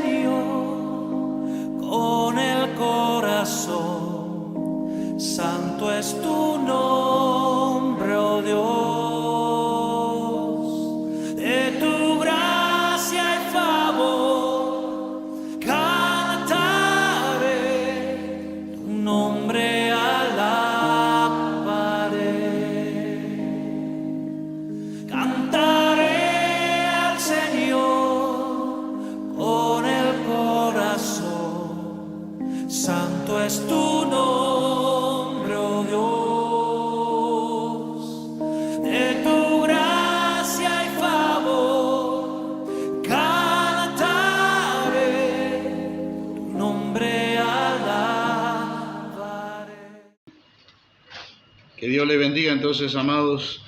Señor con el corazón. Santo es tu nombre, oh Dios. De tu gracia y favor cantaré, tu nombre alabaré. Cantaré al Señor con el corazón. Santo es tu nombre, oh Dios. De tu gracia y favor cantaré, tu nombre alabaré. Que Dios le bendiga entonces, amados.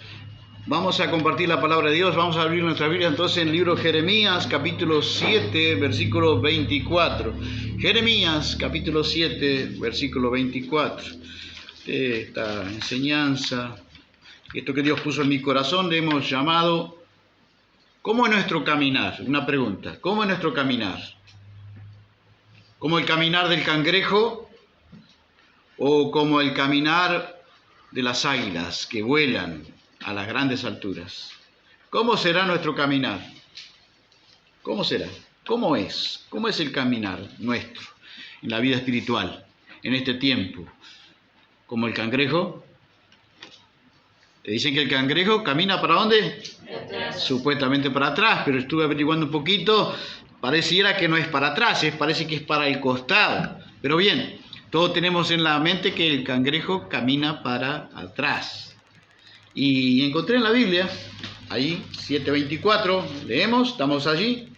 Vamos a compartir la palabra de Dios. Vamos a abrir nuestra Biblia entonces en el libro de Jeremías, capítulo 7, versículo 24. Jeremías, capítulo 7, versículo 24. Esta enseñanza, esto que Dios puso en mi corazón, le hemos llamado ¿cómo es nuestro caminar? Una pregunta. ¿Cómo es nuestro caminar? ¿Como el caminar del cangrejo o como el caminar de las águilas que vuelan a las grandes alturas? ¿Cómo será nuestro caminar? ¿Cómo será? ¿Cómo es? ¿Cómo es el caminar nuestro en la vida espiritual, en este tiempo? ¿Como el cangrejo? Te dicen que el cangrejo camina ¿para dónde? Atrás. Supuestamente para atrás, pero estuve averiguando un poquito, pareciera que no es para atrás, parece que es para el costado. Pero bien, todos tenemos en la mente que el cangrejo camina para atrás. Y encontré en la Biblia, ahí, 7:24, leemos, estamos allí.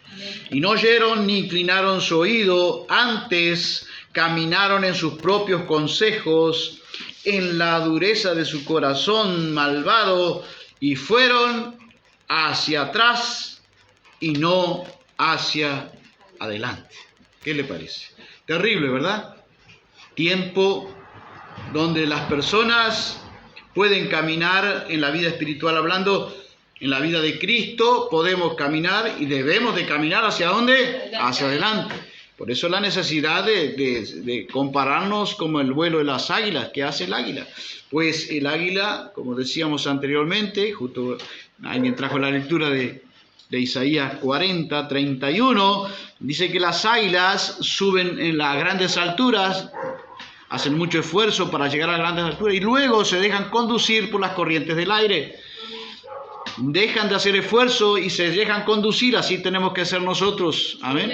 Y no oyeron ni inclinaron su oído, antes caminaron en sus propios consejos, en la dureza de su corazón malvado, y fueron hacia atrás y no hacia adelante. ¿Qué le parece? Terrible, ¿verdad? Tiempo donde las personas pueden caminar en la vida espiritual hablando, en la vida de Cristo, podemos caminar y debemos de caminar ¿hacia dónde? Hacia adelante. Por eso la necesidad de compararnos como el vuelo de las águilas. ¿Qué hace el águila? Pues el águila, como decíamos anteriormente, justo alguien trajo la lectura de Isaías 40:31, dice que las águilas suben en las grandes alturas, hacen mucho esfuerzo para llegar a las grandes alturas y luego se dejan conducir por las corrientes del aire. Dejan de hacer esfuerzo y se dejan conducir, así tenemos que ser nosotros. Amén.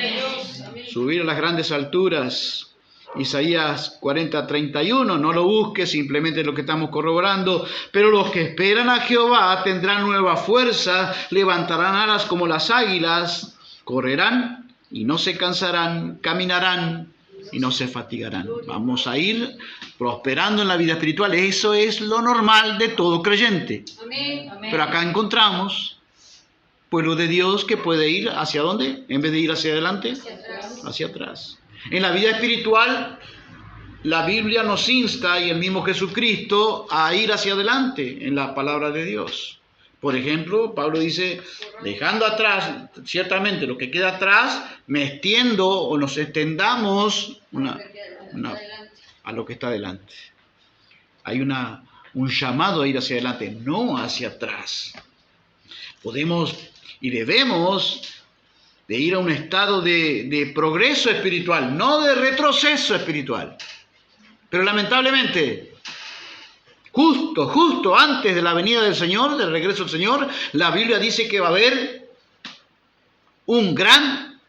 Subir a las grandes alturas. Isaías 40:31, no lo busques, simplemente lo que estamos corroborando. Pero los que esperan a Jehová tendrán nueva fuerza, levantarán alas como las águilas, correrán y no se cansarán, caminarán y no se fatigarán. Vamos a ir prosperando en la vida espiritual. Eso es lo normal de todo creyente. Amén. Pero acá encontramos pueblo de Dios que puede ir ¿hacia dónde? En vez de ir hacia adelante, hacia atrás. En la vida espiritual, la Biblia nos insta, y el mismo Jesucristo, a ir hacia adelante en la palabra de Dios. Por ejemplo, Pablo dice, dejando atrás, ciertamente lo que queda atrás, me extiendo o nos extendamos a lo que está adelante. Hay un llamado a ir hacia adelante, no hacia atrás. Podemos y debemos de ir a un estado de progreso espiritual, no de retroceso espiritual. Pero lamentablemente, justo antes de la venida del Señor, del regreso del Señor, la Biblia dice que va a haber un gran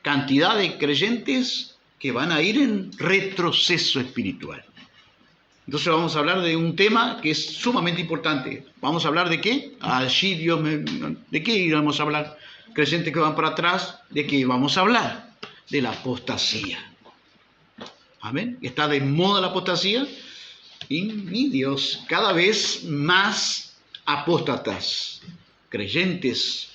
cantidad de creyentes que van a ir en retroceso espiritual. Entonces vamos a hablar de un tema que es sumamente importante. ¿Vamos a hablar de qué? Allí ¿de qué íbamos a hablar? Creyentes que van para atrás, ¿de qué vamos a hablar? De la apostasía. Amén. Está de moda la apostasía. Y mi Dios, cada vez más apóstatas, creyentes,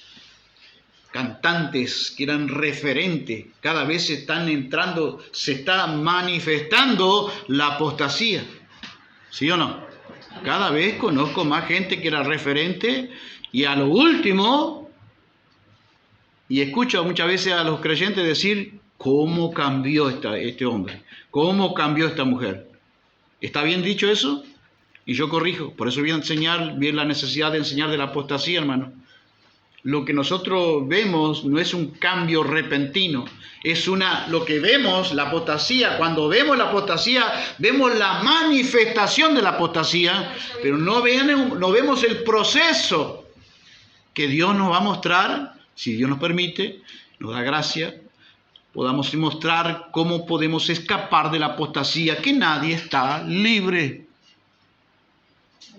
cantantes que eran referentes, cada vez están entrando, se está manifestando la apostasía. ¿Sí o no? Cada vez conozco más gente que era referente y a lo último Y escucho muchas veces a los creyentes decir, ¿cómo cambió este hombre? ¿Cómo cambió esta mujer? ¿Está bien dicho eso? Y yo corrijo. Por eso vi la necesidad de enseñar de la apostasía, hermano. Lo que nosotros vemos no es un cambio repentino, lo que vemos, la apostasía. Cuando vemos la apostasía, vemos la manifestación de la apostasía, pero no vemos el proceso que Dios nos va a mostrar, si Dios nos permite, nos da gracia, podamos mostrar cómo podemos escapar de la apostasía, que nadie está libre.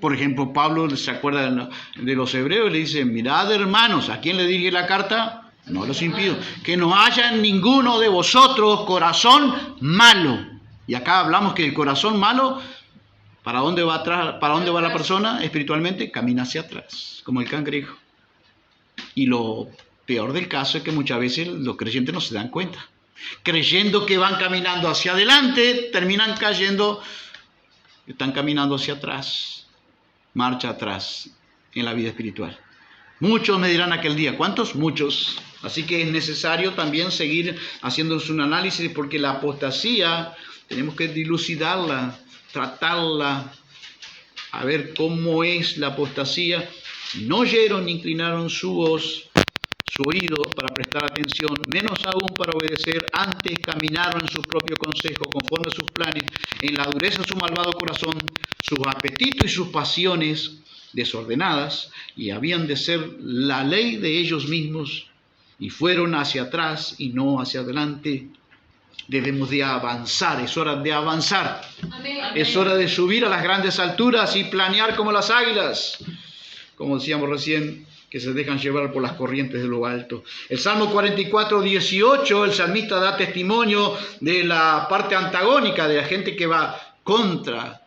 Por ejemplo, Pablo se acuerda de los hebreos y le dice, mirad hermanos, ¿a quién le dirige la carta? No a los impíos. Que no haya en ninguno de vosotros corazón malo. Y acá hablamos que el corazón malo, ¿para dónde va atrás? ¿Para dónde va la persona espiritualmente? Camina hacia atrás, como el cangrejo. Y lo peor del caso es que muchas veces los creyentes no se dan cuenta. Creyendo que van caminando hacia adelante, terminan cayendo, están caminando hacia atrás. Marcha atrás en la vida espiritual. Muchos me dirán aquel día, ¿cuántos? Muchos. Así que es necesario también seguir haciéndose un análisis, porque la apostasía tenemos que dilucidarla, tratarla, a ver cómo es la apostasía. No oyeron ni inclinaron su oído para prestar atención, menos aún para obedecer, antes caminaron en su propio consejo, conforme a sus planes, en la dureza de su malvado corazón, sus apetitos y sus pasiones desordenadas, y habían de ser la ley de ellos mismos, y fueron hacia atrás y no hacia adelante. Debemos de avanzar, es hora de avanzar. Amén. Es hora de subir a las grandes alturas y planear como las águilas, como decíamos recién, que se dejan llevar por las corrientes de lo alto. El Salmo 44, 18, el salmista da testimonio de la parte antagónica, de la gente que va contra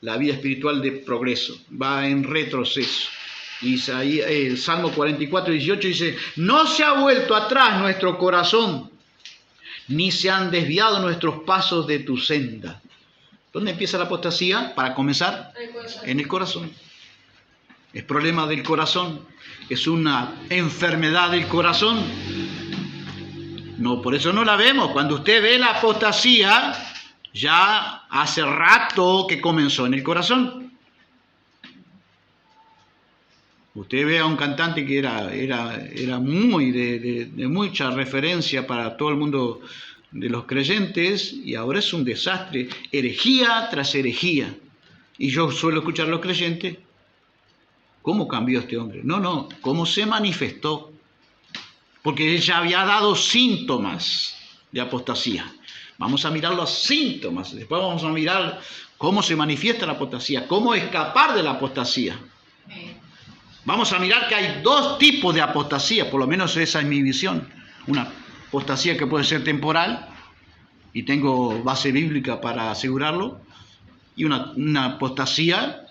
la vida espiritual de progreso, va en retroceso. Y ahí, el Salmo 44, 18 dice, no se ha vuelto atrás nuestro corazón, ni se han desviado nuestros pasos de tu senda. ¿Dónde empieza la apostasía? Para comenzar, en el corazón. Es problema del corazón, es una enfermedad del corazón. No, por eso no la vemos. Cuando usted ve la apostasía, ya hace rato que comenzó en el corazón. Usted ve a un cantante que era muy de mucha referencia para todo el mundo de los creyentes, y ahora es un desastre, herejía tras herejía. Y yo suelo escuchar a los creyentes, ¿cómo cambió este hombre? No, ¿cómo se manifestó? Porque él ya había dado síntomas de apostasía. Vamos a mirar los síntomas, después vamos a mirar cómo se manifiesta la apostasía, cómo escapar de la apostasía. Vamos a mirar que hay dos tipos de apostasía, por lo menos esa es mi visión. Una apostasía que puede ser temporal, y tengo base bíblica para asegurarlo, y una apostasía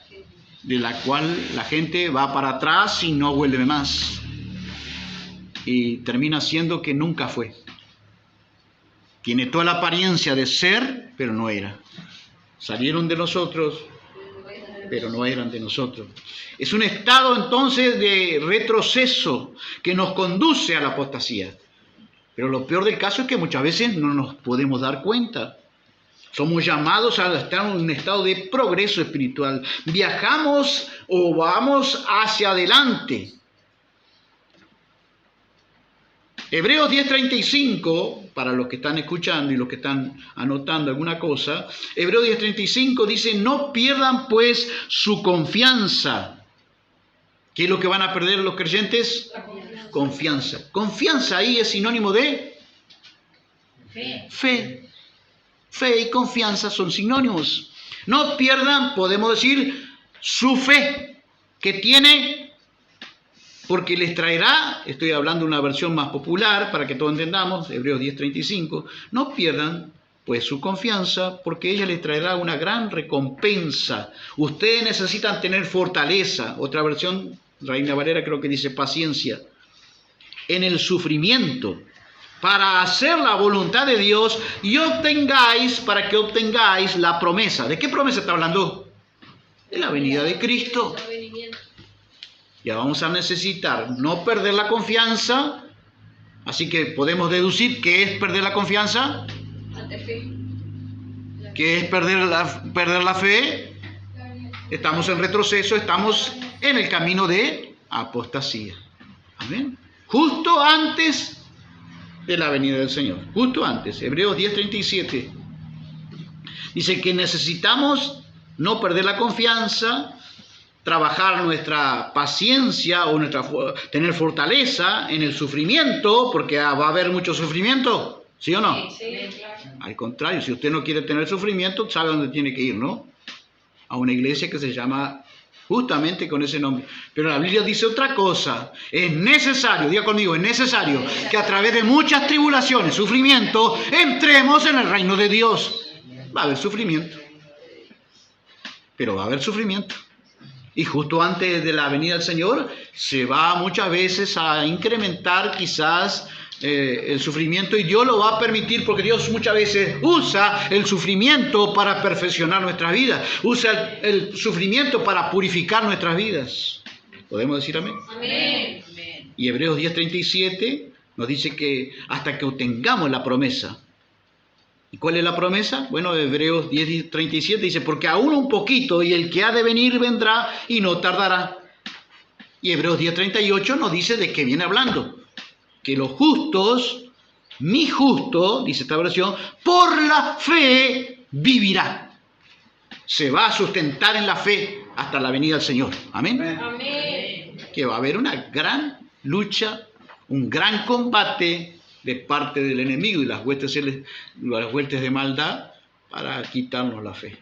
de la cual la gente va para atrás y no vuelve más. Y termina siendo que nunca fue. Tiene toda la apariencia de ser, pero no era. Salieron de nosotros, pero no eran de nosotros. Es un estado entonces de retroceso que nos conduce a la apostasía. Pero lo peor del caso es que muchas veces no nos podemos dar cuenta. Somos llamados a estar en un estado de progreso espiritual. Viajamos o vamos hacia adelante. Hebreos 10:35, para los que están escuchando y los que están anotando alguna cosa, Hebreos 10:35 dice, no pierdan pues su confianza. ¿Qué es lo que van a perder los creyentes? Confianza. Confianza ahí es sinónimo de fe. Fe y confianza son sinónimos. No pierdan, podemos decir, su fe que tiene, porque les traerá, estoy hablando de una versión más popular para que todos entendamos, Hebreos 10:35, no pierdan pues su confianza, porque ella les traerá una gran recompensa. Ustedes necesitan tener fortaleza, otra versión, Reina Valera creo que dice paciencia, en el sufrimiento, para hacer la voluntad de Dios y para que obtengáis la promesa. ¿De qué promesa está hablando? De la venida de Cristo. Ya vamos a necesitar no perder la confianza. Así que podemos deducir qué es perder la confianza. ¿Qué es perder la fe? Estamos en retroceso, estamos en el camino de apostasía. Amén. Justo antes de la venida del Señor. Justo antes. Hebreos 10:37. Dice que necesitamos no perder la confianza, trabajar nuestra paciencia o tener fortaleza en el sufrimiento, porque va a haber mucho sufrimiento, ¿sí o no? Sí, claro. Al contrario, si usted no quiere tener sufrimiento, sabe dónde tiene que ir, ¿no? A una iglesia que se llama justamente con ese nombre. Pero la Biblia dice otra cosa. Es necesario, diga conmigo, es necesario que a través de muchas tribulaciones, sufrimiento, entremos en el reino de Dios. Va a haber sufrimiento. Pero va a haber sufrimiento. Y justo antes de la venida del Señor se va muchas veces a incrementar quizás el sufrimiento, y Dios lo va a permitir porque Dios muchas veces usa el sufrimiento para perfeccionar nuestras vidas, usa el sufrimiento para purificar nuestras vidas. ¿Podemos decir amén? Amén. Y Hebreos 10:37 nos dice que hasta que obtengamos la promesa. ¿Y cuál es la promesa? Bueno, Hebreos 10:37 dice, porque aún un poquito y el que ha de venir vendrá y no tardará. Y Hebreos 10:38 nos dice de qué viene hablando. Que los justos, mi justo, dice esta versión, por la fe vivirá. Se va a sustentar en la fe hasta la venida del Señor. Amén. Amén. Que va a haber una gran lucha, un gran combate de parte del enemigo y las huestes de maldad para quitarnos la fe.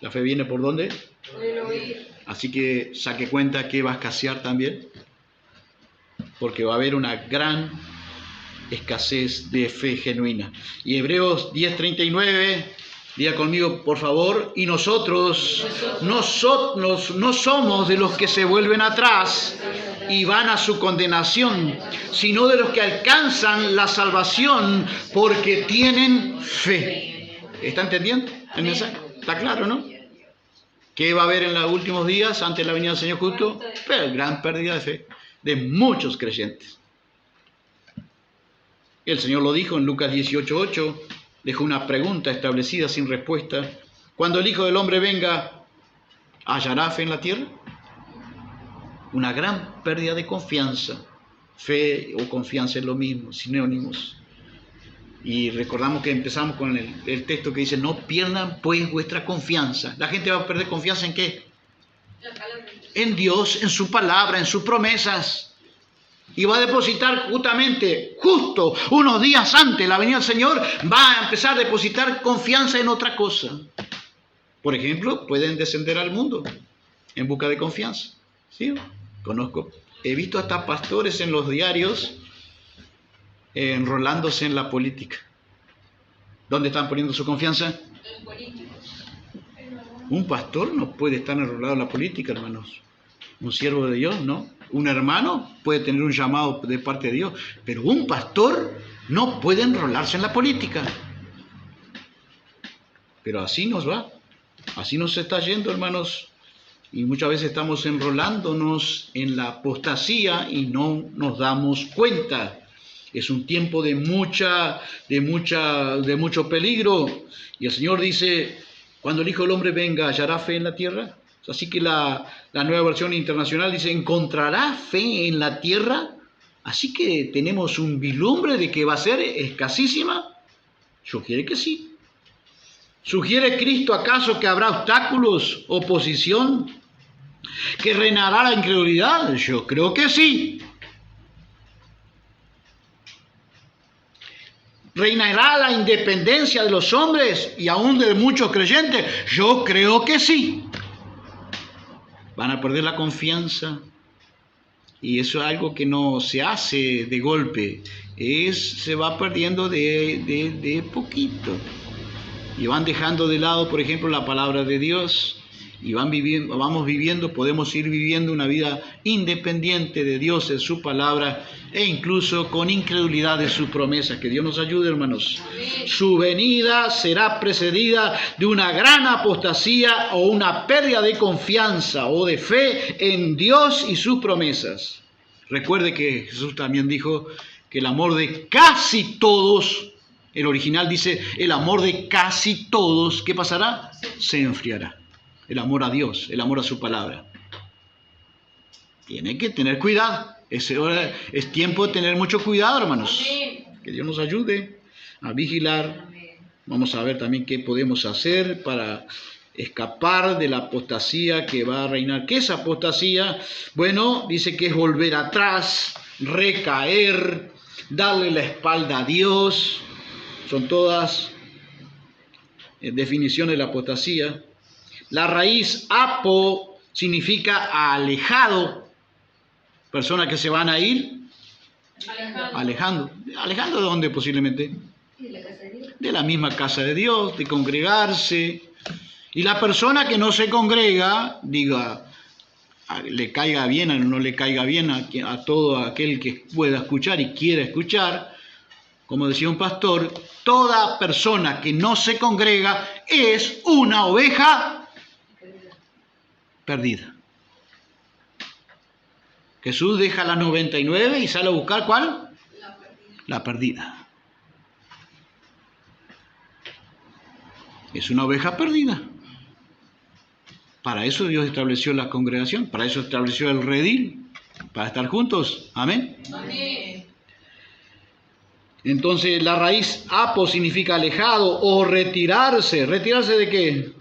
¿La fe viene por dónde? Por el oír. Así que saque cuenta que va a escasear también, porque va a haber una gran escasez de fe genuina. Y Hebreos 10:39, diga conmigo por favor, y nosotros no somos de los que se vuelven atrás y van a su condenación, sino de los que alcanzan la salvación porque tienen fe. ¿Está entendiendo el mensaje? ¿Está claro, no? ¿Qué va a haber en los últimos días antes de la venida del Señor justo? Pero gran pérdida de fe de muchos creyentes. El Señor lo dijo en Lucas 18:8, dejó una pregunta establecida sin respuesta. Cuando el Hijo del Hombre venga, ¿hallará fe en la tierra? Una gran pérdida de confianza. Fe o confianza es lo mismo, sinónimos. Y recordamos que empezamos con el texto que dice, no pierdan pues vuestra confianza. La gente va a perder confianza ¿en qué? En Dios, en su palabra, en sus promesas. Y va a depositar justo unos días antes de la venida del Señor, va a empezar a depositar confianza en otra cosa. Por ejemplo, pueden descender al mundo en busca de confianza. ¿Sí? He visto hasta pastores en los diarios enrolándose en la política. ¿Dónde están poniendo su confianza? En políticos. Un pastor no puede estar enrolado en la política, hermanos. Un siervo de Dios, ¿no? Un hermano puede tener un llamado de parte de Dios, pero un pastor no puede enrolarse en la política. Pero así nos va, así nos está yendo, hermanos, y muchas veces estamos enrolándonos en la apostasía y no nos damos cuenta. Es un tiempo de mucho peligro, y el Señor dice, cuando el Hijo del Hombre venga, ¿hallará fe en la tierra? Así que la nueva versión internacional dice, ¿encontrará fe en la tierra? Así que tenemos un vislumbre de que va a ser escasísima. Sugiere que sí. ¿Sugiere Cristo acaso que habrá obstáculos, oposición, que reinará la incredulidad? Yo creo que sí. ¿Reinará la independencia de los hombres y aún de muchos creyentes? Yo creo que sí. Van a perder la confianza, y eso es algo que no se hace de golpe, se va perdiendo de poquito, y van dejando de lado, por ejemplo, la palabra de Dios, y vamos viviendo, podemos ir viviendo una vida independiente de Dios en su palabra e incluso con incredulidad de sus promesas. Que Dios nos ayude, hermanos. Su venida será precedida de una gran apostasía o una pérdida de confianza o de fe en Dios y sus promesas. Recuerde que Jesús también dijo que el amor de casi todos, el original dice, el amor de casi todos, ¿qué pasará? Se enfriará. El amor a Dios, el amor a su palabra. Tiene que tener cuidado. Es tiempo de tener mucho cuidado, hermanos. Que Dios nos ayude a vigilar. Vamos a ver también qué podemos hacer para escapar de la apostasía que va a reinar. ¿Qué es apostasía? Bueno, dice que es volver atrás, recaer, darle la espalda a Dios. Son todas definiciones de la apostasía. La raíz apo significa alejado. Personas que se van a ir alejando. ¿Alejando de dónde posiblemente? De la misma casa de Dios, de congregarse. Y la persona que no se congrega, diga, le caiga bien o no le caiga bien a todo aquel que pueda escuchar y quiera escuchar, como decía un pastor, toda persona que no se congrega es una oveja perdida. Jesús deja las 99 y sale a buscar ¿cuál? La perdida. Es una oveja perdida. Para eso Dios estableció la congregación, para eso estableció el redil, para estar juntos. Amén. Amén. Entonces la raíz apo significa alejado o retirarse. ¿Retirarse de qué?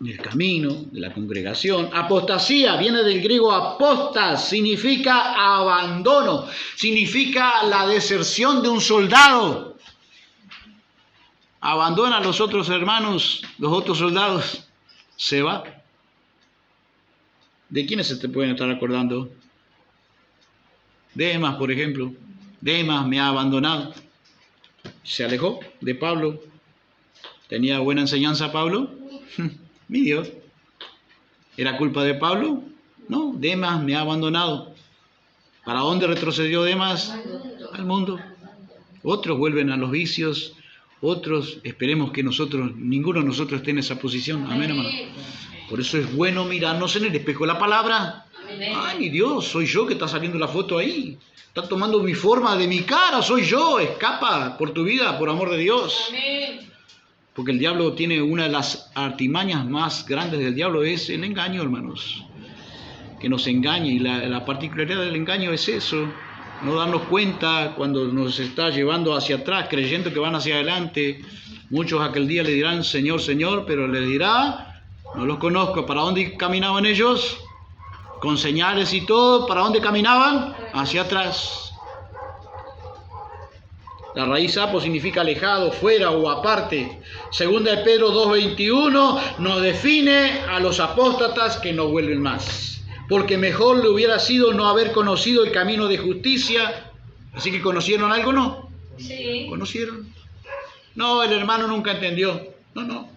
Del camino, de la congregación. Apostasía viene del griego apostas, significa abandono, significa la deserción de un soldado. Abandona a los otros hermanos, los otros soldados, se va. ¿De quiénes se te pueden estar acordando? Demas, por ejemplo. Demas me ha abandonado. Se alejó de Pablo. ¿Tenía buena enseñanza Pablo? Mi Dios. ¿Era culpa de Pablo? No, Demas me ha abandonado. ¿Para dónde retrocedió Demas? Al mundo. Otros vuelven a los vicios. Otros, esperemos que ninguno de nosotros esté en esa posición. Amén, hermano. Por eso es bueno mirarnos en el espejo de la palabra. Ay, Dios, soy yo que está saliendo la foto ahí. Está tomando mi forma de mi cara, soy yo. Escapa por tu vida, por amor de Dios. Porque el diablo tiene una de las artimañas más grandes del diablo, es el engaño, hermanos. Que nos engañe. Y la particularidad del engaño es eso. No darnos cuenta cuando nos está llevando hacia atrás, creyendo que van hacia adelante. Muchos aquel día le dirán, Señor, Señor, pero le dirá, no los conozco. ¿Para dónde caminaban ellos? Con señales y todo. ¿Para dónde caminaban? Hacia atrás. La raíz apo significa alejado, fuera o aparte. Segunda de Pedro 2:21 nos define a los apóstatas que no vuelven más. Porque mejor le hubiera sido no haber conocido el camino de justicia. Así que ¿conocieron algo? No. Sí. ¿Conocieron? No, el hermano nunca entendió. No.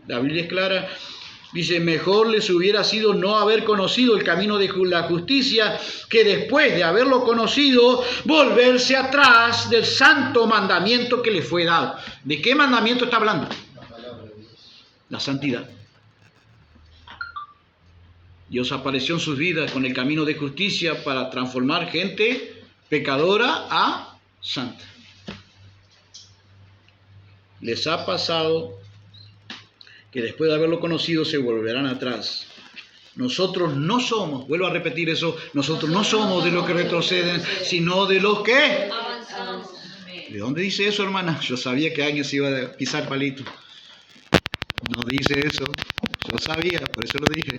La Biblia es clara. Dice, mejor les hubiera sido no haber conocido el camino de la justicia que después de haberlo conocido, volverse atrás del santo mandamiento que les fue dado. ¿De qué mandamiento está hablando? La palabra de Dios. La santidad. Dios apareció en sus vidas con el camino de justicia para transformar gente pecadora a santa. Les ha pasado que después de haberlo conocido se volverán atrás. Nosotros no somos, vuelvo a repetir eso, nosotros no somos de los que retroceden, sino de los que... Avanzamos. ¿De dónde dice eso, hermana? Yo sabía que alguien se iba a pisar palito. No dice eso, yo sabía, por eso lo dije.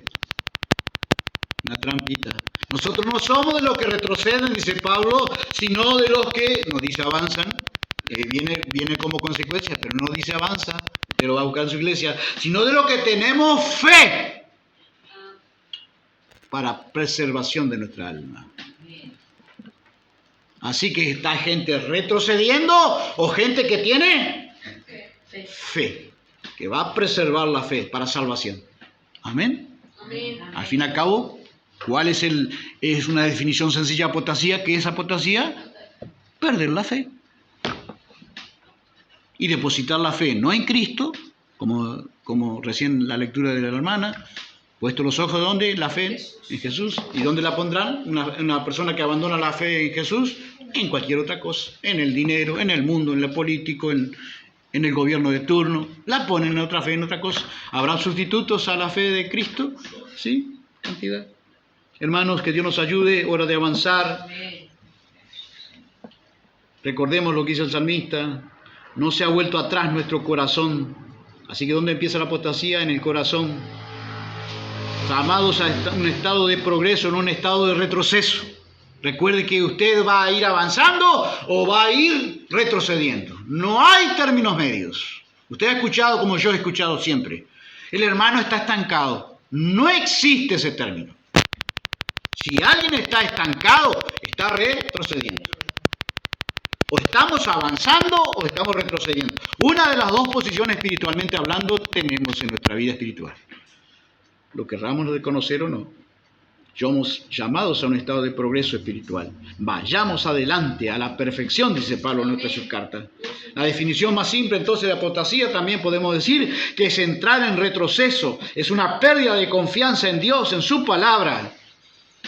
Una trampita. Nosotros no somos de los que retroceden, dice Pablo, sino de los que, no dice avanzan, viene como consecuencia, pero no dice avanza, pero va a buscar su iglesia, sino de los que tenemos fe para preservación de nuestra alma. Así que está gente retrocediendo o gente que tiene fe. que va a preservar la fe para salvación. Amén. Amén. Al fin y al cabo, ¿cuál es una definición sencilla de apostasía? ¿Qué es apostasía? Perder la fe. Y depositar la fe no en Cristo, como recién la lectura de la hermana, puesto los ojos ¿dónde? La fe en Jesús. ¿Y dónde la pondrán? Una persona que abandona la fe en Jesús, en cualquier otra cosa, en el dinero, en el mundo, en lo político, en el gobierno de turno, la ponen en otra fe, en otra cosa. ¿Habrá sustitutos a la fe de Cristo? Sí, cantidad. Hermanos, que Dios nos ayude, hora de avanzar. Recordemos lo que hizo el salmista, no se ha vuelto atrás nuestro corazón. Así que ¿dónde empieza la apostasía? En el corazón. Amados a un estado de progreso, no un estado de retroceso. Recuerde que usted va a ir avanzando o va a ir retrocediendo. No hay términos medios. Usted ha escuchado, como yo he escuchado siempre, el hermano está estancado. No existe ese término. Si alguien está estancado, está retrocediendo. O estamos avanzando o estamos retrocediendo. Una de las dos posiciones espiritualmente hablando tenemos en nuestra vida espiritual. Lo querramos reconocer o no. Somos llamados a un estado de progreso espiritual. Vayamos adelante a la perfección, dice Pablo en nuestra subcarta. La definición más simple entonces de apostasía también podemos decir que es entrar en retroceso. Es una pérdida de confianza en Dios, en su palabra.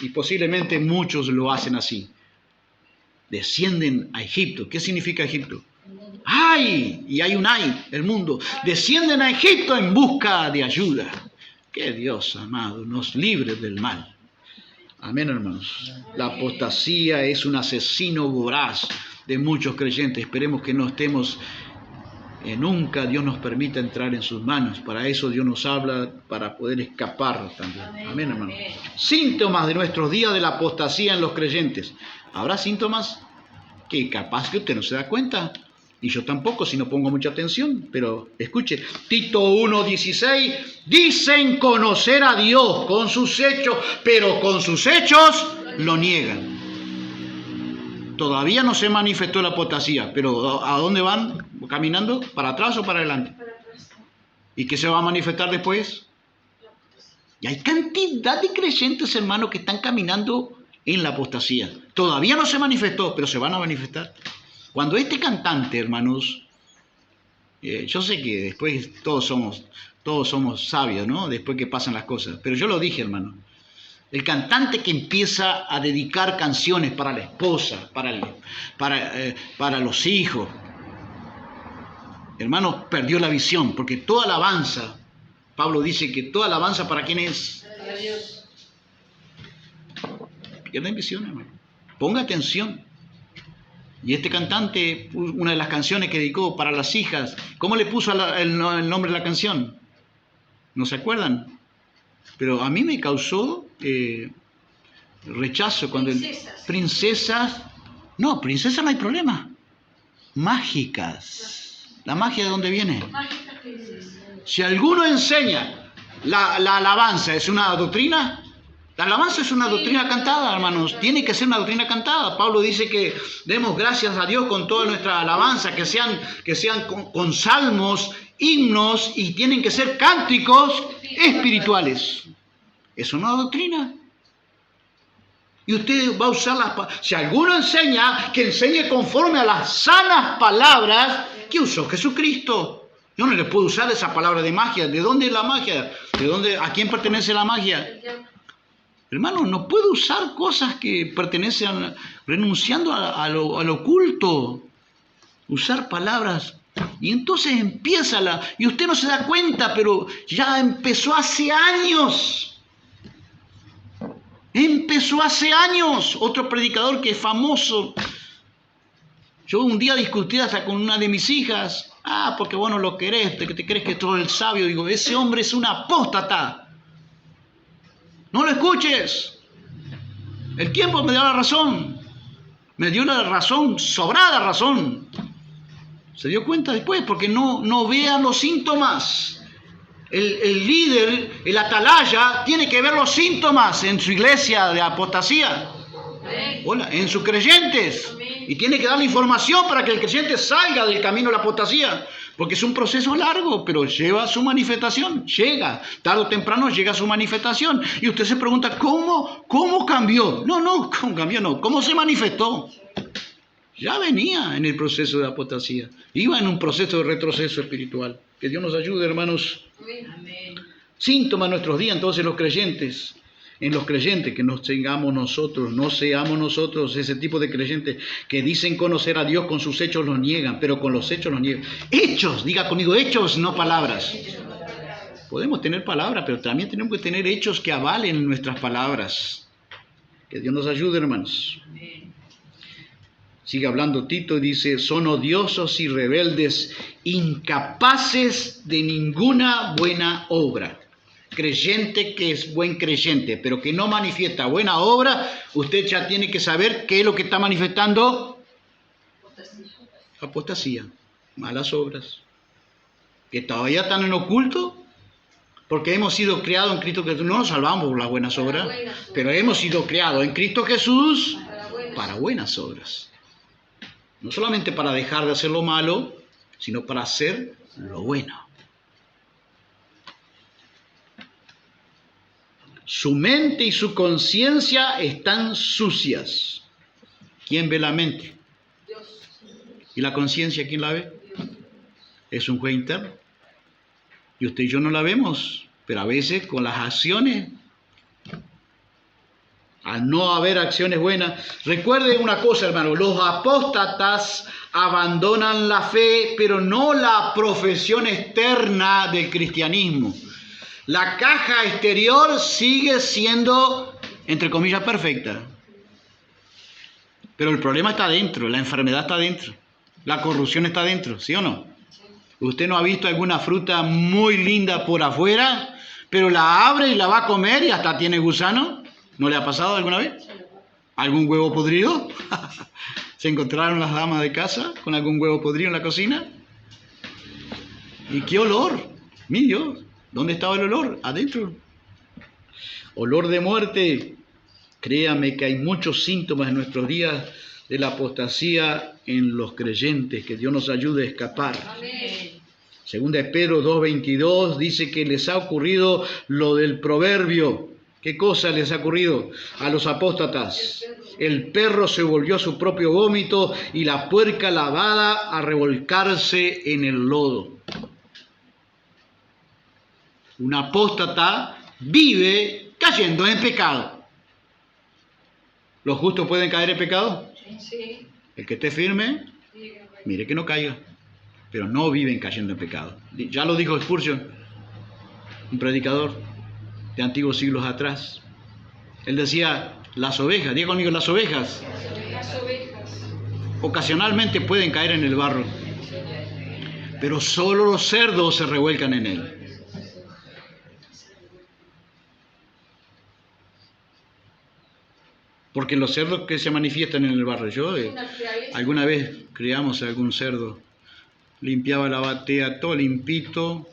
Y posiblemente muchos lo hacen así. Descienden a Egipto. ¿Qué significa Egipto? ¡Ay! Y hay un ay, el mundo. Descienden a Egipto en busca de ayuda. Que Dios, amado, nos libre del mal. Amén, hermanos. La apostasía es un asesino voraz de muchos creyentes. Esperemos que no estemos, nunca Dios nos permita entrar en sus manos. Para eso Dios nos habla, para poder escapar también. Amén, hermanos. Síntomas de nuestros días de la apostasía en los creyentes. ¿Habrá síntomas que capaz que usted no se da cuenta? Y yo tampoco, si no pongo mucha atención. Pero escuche, Tito 1:16, dicen conocer a Dios con sus hechos, pero con sus hechos lo niegan. Todavía no se manifestó la apostasía, pero ¿a dónde van? ¿Caminando? ¿Para atrás o para adelante? ¿Y qué se va a manifestar después? Y hay cantidad de creyentes, hermanos, que están caminando en la apostasía. Todavía no se manifestó, pero se van a manifestar. Cuando este cantante, hermanos, yo sé que después todos somos sabios, ¿no? Después que pasan las cosas. Pero yo lo dije, hermano. El cantante que empieza a dedicar canciones para la esposa, para los hijos, hermanos, perdió la visión, porque toda alabanza, Pablo dice que toda alabanza, ¿para quién es? Para Dios. Pierden visión, hermano. Ponga atención. Y este cantante, una de las canciones que dedicó para las hijas, ¿cómo le puso el nombre de la canción? ¿No se acuerdan? Pero a mí me causó rechazo cuando... Princesas. No, princesas no hay problema. Mágicas. ¿La magia de dónde viene? Mágica princesa. Si alguno enseña la alabanza, ¿es una doctrina? La alabanza es una doctrina cantada, hermanos. Tiene que ser una doctrina cantada. Pablo dice que demos gracias a Dios con toda nuestra alabanza, que sean con salmos, himnos, y tienen que ser cánticos espirituales. Es una doctrina. Y usted va a usar si alguno enseña, que enseñe conforme a las sanas palabras que usó Jesucristo. Yo no le puedo usar esa palabra de magia. ¿De dónde es la magia? ¿A quién pertenece la magia? Hermano, no puedo usar cosas que pertenecen, renunciando a lo oculto. Usar palabras. Y entonces empieza y usted no se da cuenta, pero ya empezó hace años. Empezó hace años. Otro predicador que es famoso. Yo un día discutí hasta con una de mis hijas. Porque vos no lo querés, que te crees que todo el sabio. Digo, ese hombre es un apóstata. No lo escuches. El tiempo me dio la razón. Me dio la razón, sobrada razón. Se dio cuenta después, porque no vean los síntomas. El líder, el atalaya, tiene que ver los síntomas en su iglesia de apostasía. Hola, en sus creyentes. Y tiene que darle información para que el creyente salga del camino de la apostasía. Porque es un proceso largo, pero lleva su manifestación. Llega, tarde o temprano llega su manifestación. Y usted se pregunta, ¿cómo cambió? No, ¿cómo cambió? No, ¿cómo se manifestó? Ya venía en el proceso de apostasía. Iba en un proceso de retroceso espiritual. Que Dios nos ayude, hermanos. Amén. Síntomas en nuestros días, entonces, los creyentes. En los creyentes, que no seamos nosotros ese tipo de creyentes que dicen conocer a Dios, con sus hechos los niegan, pero con los hechos los niegan. Hechos, diga conmigo, hechos, no palabras. Podemos tener palabras, pero también tenemos que tener hechos que avalen nuestras palabras. Que Dios nos ayude, hermanos. Sigue hablando Tito y dice, son odiosos y rebeldes, incapaces de ninguna buena obra. Creyente que es buen creyente, pero que no manifiesta buena obra, usted ya tiene que saber qué es lo que está manifestando. Apostasía, malas obras, que todavía están en oculto, porque hemos sido creados en Cristo Jesús. No nos salvamos por las buenas obras, pero hemos sido creados en Cristo Jesús para buenas obras. No solamente para dejar de hacer lo malo, sino para hacer lo bueno. Su mente y su conciencia están sucias. ¿Quién ve la mente? Dios. ¿Y la conciencia quién la ve? Dios. Es un juez interno. Y usted y yo no la vemos, pero a veces con las acciones, al no haber acciones buenas. Recuerde una cosa, hermano, los apóstatas abandonan la fe, pero no la profesión externa del cristianismo. La caja exterior sigue siendo, entre comillas, perfecta. Pero el problema está dentro, la enfermedad está dentro, la corrupción está dentro, ¿sí o no? ¿Usted no ha visto alguna fruta muy linda por afuera, pero la abre y la va a comer y hasta tiene gusano? ¿No le ha pasado alguna vez? ¿Algún huevo podrido? ¿Se encontraron las damas de casa con algún huevo podrido en la cocina? ¿Y qué olor? Mi Dios. ¿Dónde estaba el olor? Adentro. Olor de muerte. Créame que hay muchos síntomas en nuestros días de la apostasía en los creyentes. Que Dios nos ayude a escapar. Amén. Segunda de Pedro 2:22 dice que les ha ocurrido lo del proverbio. ¿Qué cosa les ha ocurrido a los apóstatas? El perro se volvió a su propio vómito y la puerca lavada a revolcarse en el lodo. Un apóstata vive cayendo en pecado. ¿Los justos pueden caer en pecado? Sí. El que esté firme, mire que no caiga. Pero no viven cayendo en pecado. Ya lo dijo Spurgeon, un predicador de antiguos siglos atrás. Él decía, las ovejas, diga conmigo, las ovejas Las ovejas. ocasionalmente pueden caer en el barro, pero solo los cerdos se revuelcan en él. Porque los cerdos que se manifiestan en el barro, yo alguna vez criamos algún cerdo, limpiaba la batea todo limpito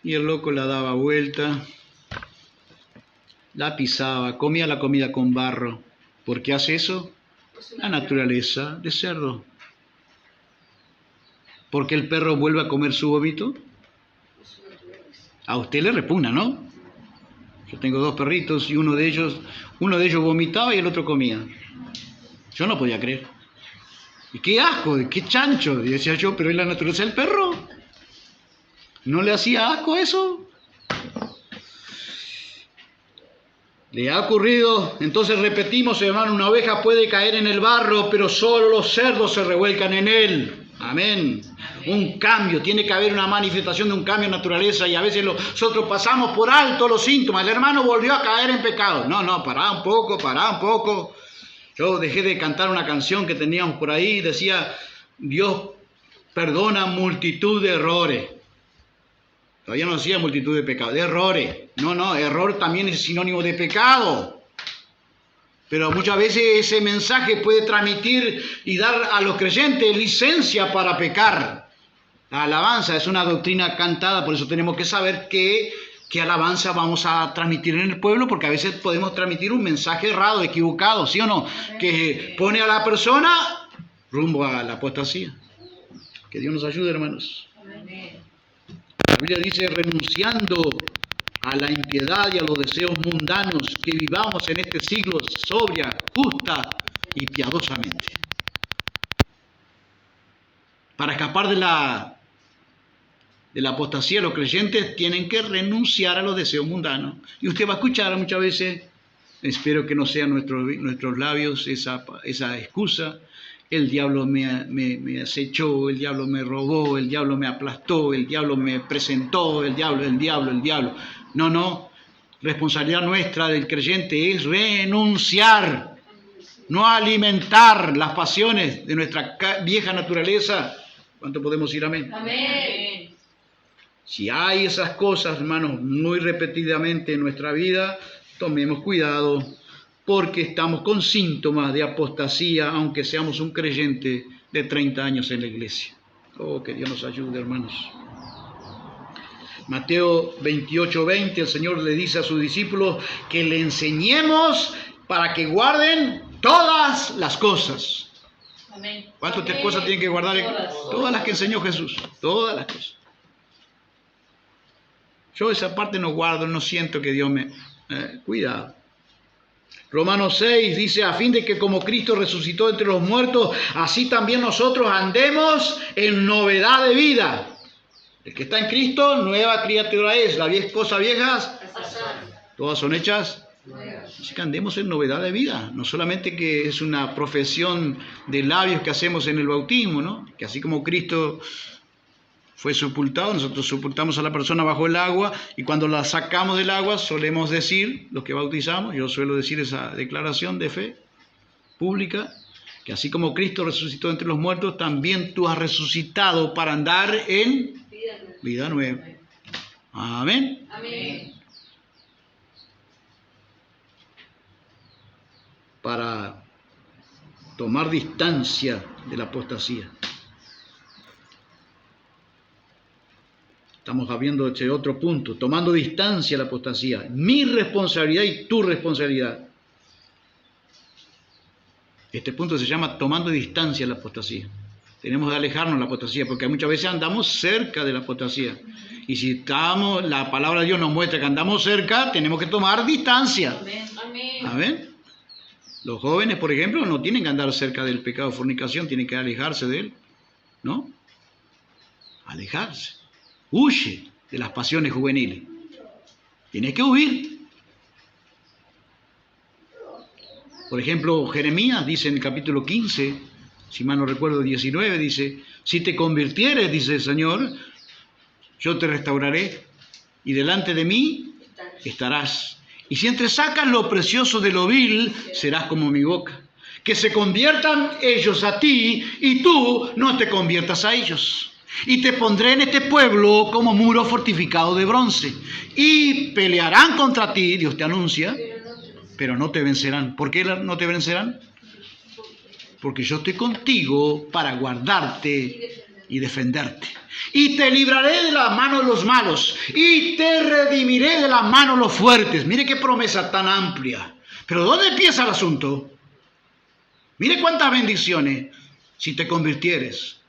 y el loco la daba vuelta, la pisaba, comía la comida con barro. ¿Por qué hace eso? La naturaleza de cerdo. ¿Por qué el perro vuelve a comer su vómito? A usted le repugna, ¿no? Yo tengo dos perritos y uno de ellos vomitaba y el otro comía. Yo no podía creer. Y qué asco, qué chancho, decía yo, pero es la naturaleza del perro. ¿No le hacía asco eso? Le ha ocurrido, entonces repetimos, hermano, una oveja puede caer en el barro, pero solo los cerdos se revuelcan en él. Amén. Un cambio, tiene que haber una manifestación de un cambio de naturaleza y a veces nosotros pasamos por alto los síntomas. El hermano volvió a caer en pecado. No, pará un poco. Yo dejé de cantar una canción que teníamos por ahí, decía, Dios perdona multitud de errores. Todavía no decía multitud de pecados, de errores. No, error también es sinónimo de pecado. Pero muchas veces ese mensaje puede transmitir y dar a los creyentes licencia para pecar. La alabanza es una doctrina cantada, por eso tenemos que saber qué alabanza vamos a transmitir en el pueblo, porque a veces podemos transmitir un mensaje errado, equivocado, ¿sí o no? Que pone a la persona rumbo a la apostasía. Que Dios nos ayude, hermanos. Amén. La Biblia dice, renunciando a la impiedad y a los deseos mundanos, que vivamos en este siglo sobria, justa y piadosamente. Para escapar de la apostasía, los creyentes tienen que renunciar a los deseos mundanos. Y usted va a escuchar muchas veces, espero que no sean nuestros labios esa excusa: el diablo me acechó, el diablo me robó, el diablo me aplastó, el diablo me presentó, el diablo. No. Responsabilidad nuestra del creyente es renunciar, no alimentar las pasiones de nuestra vieja naturaleza. ¿Cuánto podemos decir amén? Amén. Si hay esas cosas, hermanos, muy repetidamente en nuestra vida, tomemos cuidado, porque estamos con síntomas de apostasía, aunque seamos un creyente de 30 años en la iglesia. Oh, que Dios nos ayude, hermanos. Mateo 28:20, el Señor le dice a sus discípulos que le enseñemos para que guarden todas las cosas. Amén. ¿Cuántas cosas tienen que guardar? Todas las que enseñó Jesús, todas las cosas. Yo esa parte no guardo, no siento que Dios me... cuidado. Romanos 6 dice, a fin de que como Cristo resucitó entre los muertos, así también nosotros andemos en novedad de vida. El que está en Cristo, nueva criatura es. Las cosas viejas, todas son hechas. Así que andemos en novedad de vida. No solamente que es una profesión de labios que hacemos en el bautismo, ¿no? Que así como Cristo fue sepultado, nosotros sepultamos a la persona bajo el agua, y cuando la sacamos del agua solemos decir, los que bautizamos, yo suelo decir esa declaración de fe pública, que así como Cristo resucitó entre los muertos, también tú has resucitado para andar en vida nueva. Amén. Amén. Para tomar distancia de la apostasía. Estamos viendo este otro punto, tomando distancia de la apostasía. Mi responsabilidad y tu responsabilidad. Este punto se llama tomando distancia de la apostasía. Tenemos que alejarnos de la apostasía, porque muchas veces andamos cerca de la apostasía. Y si la palabra de Dios nos muestra que andamos cerca, tenemos que tomar distancia. Amén. ¿Amén? Los jóvenes, por ejemplo, no tienen que andar cerca del pecado de fornicación, tienen que alejarse de él. ¿No? Alejarse. Huye de las pasiones juveniles. Tienes que huir. Por ejemplo, Jeremías dice en el capítulo 15, si mal no recuerdo 19, dice, si te convirtieres, dice el Señor, yo te restauraré y delante de mí estarás. Y si entresacas lo precioso de lo vil, serás como mi boca. Que se conviertan ellos a ti y tú no te conviertas a ellos. Y te pondré en este pueblo como muro fortificado de bronce. Y pelearán contra ti, Dios te anuncia, pero no te vencerán. ¿Por qué no te vencerán? Porque yo estoy contigo para guardarte y defenderte. Y te libraré de la mano de los malos. Y te redimiré de la mano de los fuertes. Mire qué promesa tan amplia. Pero ¿dónde empieza el asunto? Mire cuántas bendiciones. Si te convirtieres,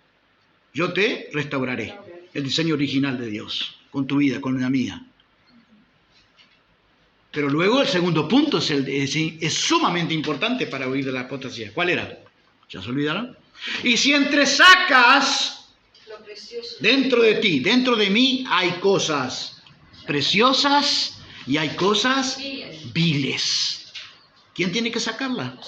yo te restauraré. El diseño original de Dios, con tu vida, con la mía. Pero luego el segundo punto es sumamente importante para huir de la apostasía. ¿Cuál era? ¿Ya se olvidaron? Y si entresacas dentro de ti, dentro de mí, hay cosas preciosas y hay cosas viles. ¿Quién tiene que sacarla?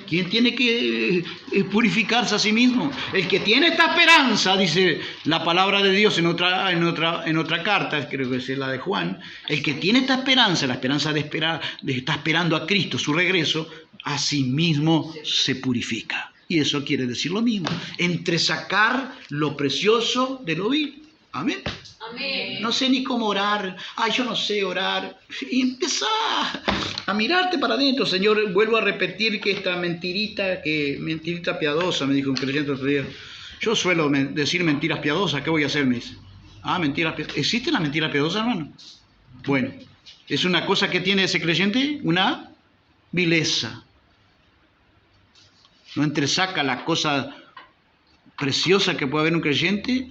¿Quién tiene que purificarse a sí mismo? El que tiene esta esperanza, dice la palabra de Dios en otra carta, creo que es la de Juan, el que tiene esta esperanza, la esperanza de estar esperando a Cristo, su regreso, a sí mismo se purifica. Y eso quiere decir lo mismo, entresacar lo precioso de lo vil. Amén. Amén. No sé ni cómo orar. Ay, yo no sé orar. Y empezá a mirarte para adentro. Señor, vuelvo a repetir que esta mentirita piadosa, me dijo un creyente otro día. Yo suelo decir mentiras piadosas. ¿Qué voy a hacer? Me dice. Mentiras piadosas. ¿Existe la mentira piadosa, hermano? Bueno, es una cosa que tiene ese creyente, una vileza. No entresaca la cosa preciosa que puede haber un creyente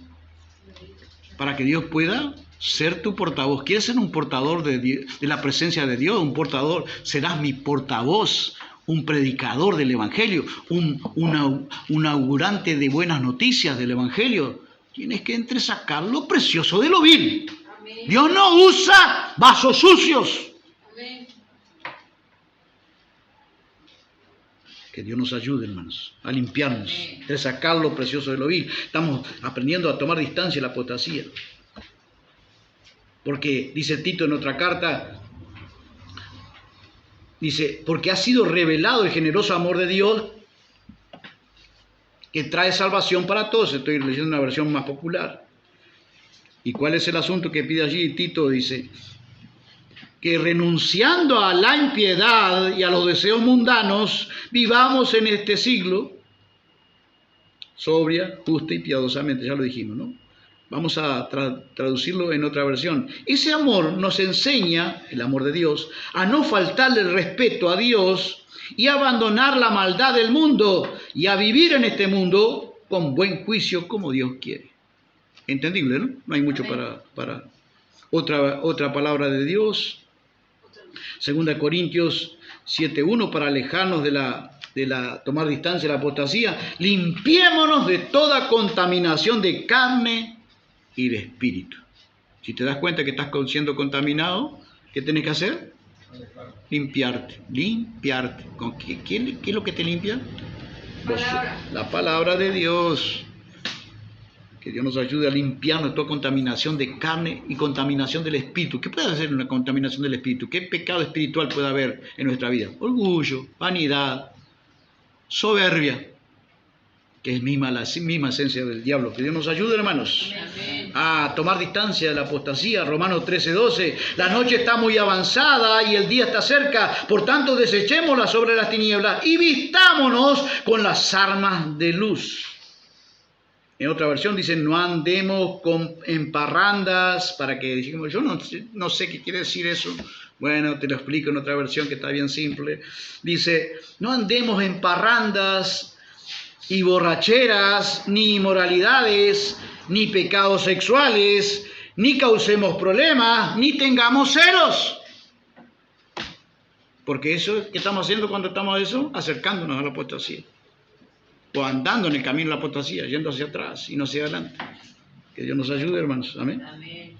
para que Dios pueda ser tu portavoz. ¿Quieres ser un portador de la presencia de Dios? Un portador, serás mi portavoz, un predicador del Evangelio, un augurante de buenas noticias del Evangelio. Tienes que entresacar lo precioso de lo vil. Amén. Dios no usa vasos sucios. Amén. Que Dios nos ayude, hermanos, a limpiarnos, Amén. entresacar lo precioso de lo vil. Estamos aprendiendo a tomar distancia de la apostasía. Porque, dice Tito en otra carta, dice, porque ha sido revelado el generoso amor de Dios que trae salvación para todos. Estoy leyendo una versión más popular. ¿Y cuál es el asunto que pide allí? Tito dice, que renunciando a la impiedad y a los deseos mundanos, vivamos en este siglo sobria, justa y piadosamente, ya lo dijimos, ¿no? Vamos a traducirlo en otra versión. Ese amor nos enseña, el amor de Dios, a no faltarle el respeto a Dios y a abandonar la maldad del mundo y a vivir en este mundo con buen juicio como Dios quiere. Entendible, ¿no? No hay mucho para otra palabra de Dios. 2 Corintios 7:1, para alejarnos de tomar distancia de la apostasía, limpiémonos de toda contaminación de carne y de espíritu. Si te das cuenta que estás siendo contaminado, ¿qué tienes que hacer? Limpiarte. ¿Qué es lo que te limpia? La palabra de Dios. Que Dios nos ayude a limpiarnos de toda contaminación de carne y contaminación del espíritu. ¿Qué puede hacer una contaminación del espíritu? ¿Qué pecado espiritual puede haber en nuestra vida? Orgullo, vanidad, soberbia, que es la misma esencia del diablo. Que Dios nos ayude, hermanos, a tomar distancia de la apostasía. Romanos 13:12, la noche está muy avanzada y el día está cerca, por tanto desechémosla sobre las tinieblas y vistámonos con las armas de luz. En otra versión dice, no andemos en parrandas, para que digamos, yo no sé qué quiere decir eso. Bueno, te lo explico en otra versión que está bien simple. Dice, no andemos en parrandas y borracheras, ni inmoralidades, ni pecados sexuales, ni causemos problemas, ni tengamos celos. Porque eso, ¿qué estamos haciendo cuando estamos eso? Acercándonos a la apostasía. O andando en el camino de la apostasía, yendo hacia atrás y no hacia adelante. Que Dios nos ayude, hermanos. Amén. Amén.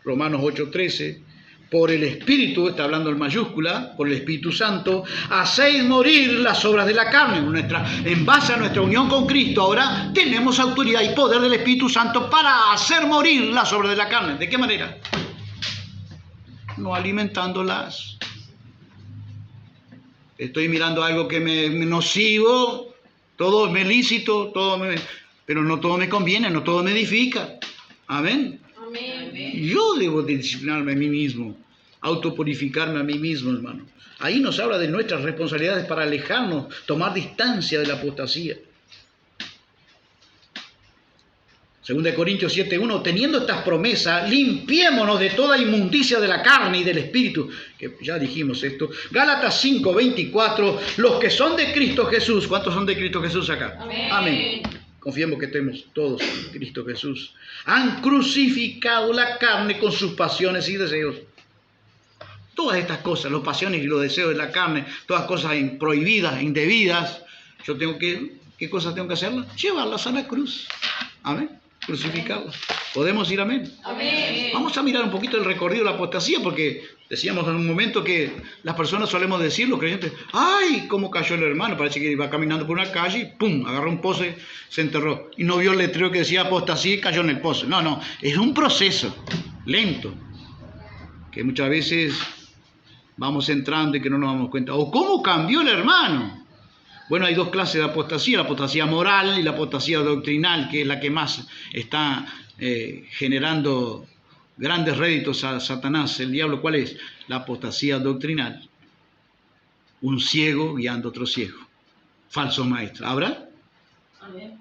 Romanos 8:13. Por el Espíritu, está hablando en mayúscula, por el Espíritu Santo, hacéis morir las obras de la carne. En base a nuestra unión con Cristo, ahora tenemos autoridad y poder del Espíritu Santo para hacer morir las obras de la carne. ¿De qué manera? No alimentándolas. Estoy mirando algo que me nocivo, todo me lícito, pero no todo me conviene, no todo me edifica. Amén. Amén. Yo debo de disciplinarme a mí mismo, autopurificarme a mí mismo, hermano. Ahí nos habla de nuestras responsabilidades para alejarnos, tomar distancia de la apostasía. 2 Corintios 7:1, teniendo estas promesas, limpiémonos de toda inmundicia de la carne y del espíritu, que ya dijimos esto. Gálatas 5:24, los que son de Cristo Jesús, ¿cuántos son de Cristo Jesús acá? Amén. Amén. Confiemos que estemos todos en Cristo Jesús. Han crucificado la carne con sus pasiones y deseos. Todas estas cosas, las pasiones y los deseos de la carne, todas cosas prohibidas, indebidas, yo tengo que, ¿qué cosas tengo que hacerlas? Llevarlas a la cruz. Amén. Crucificarlas. ¿Podemos ir amén? Amén? Vamos a mirar un poquito el recorrido de la apostasía, porque decíamos en un momento que las personas solemos decir, los creyentes, ¡ay! ¿Cómo cayó el hermano? Parece que iba caminando por una calle y ¡pum! Agarró un poste, se enterró. Y no vio el letrero que decía apostasía y cayó en el poste. No, es un proceso lento, que muchas veces vamos entrando y que no nos damos cuenta. ¿O cómo cambió el hermano? Bueno, hay dos clases de apostasía, la apostasía moral y la apostasía doctrinal, que es la que más está generando grandes réditos a Satanás, el diablo. ¿Cuál es? La apostasía doctrinal. Un ciego guiando a otro ciego. Falso maestro. ¿Habrá? Amén.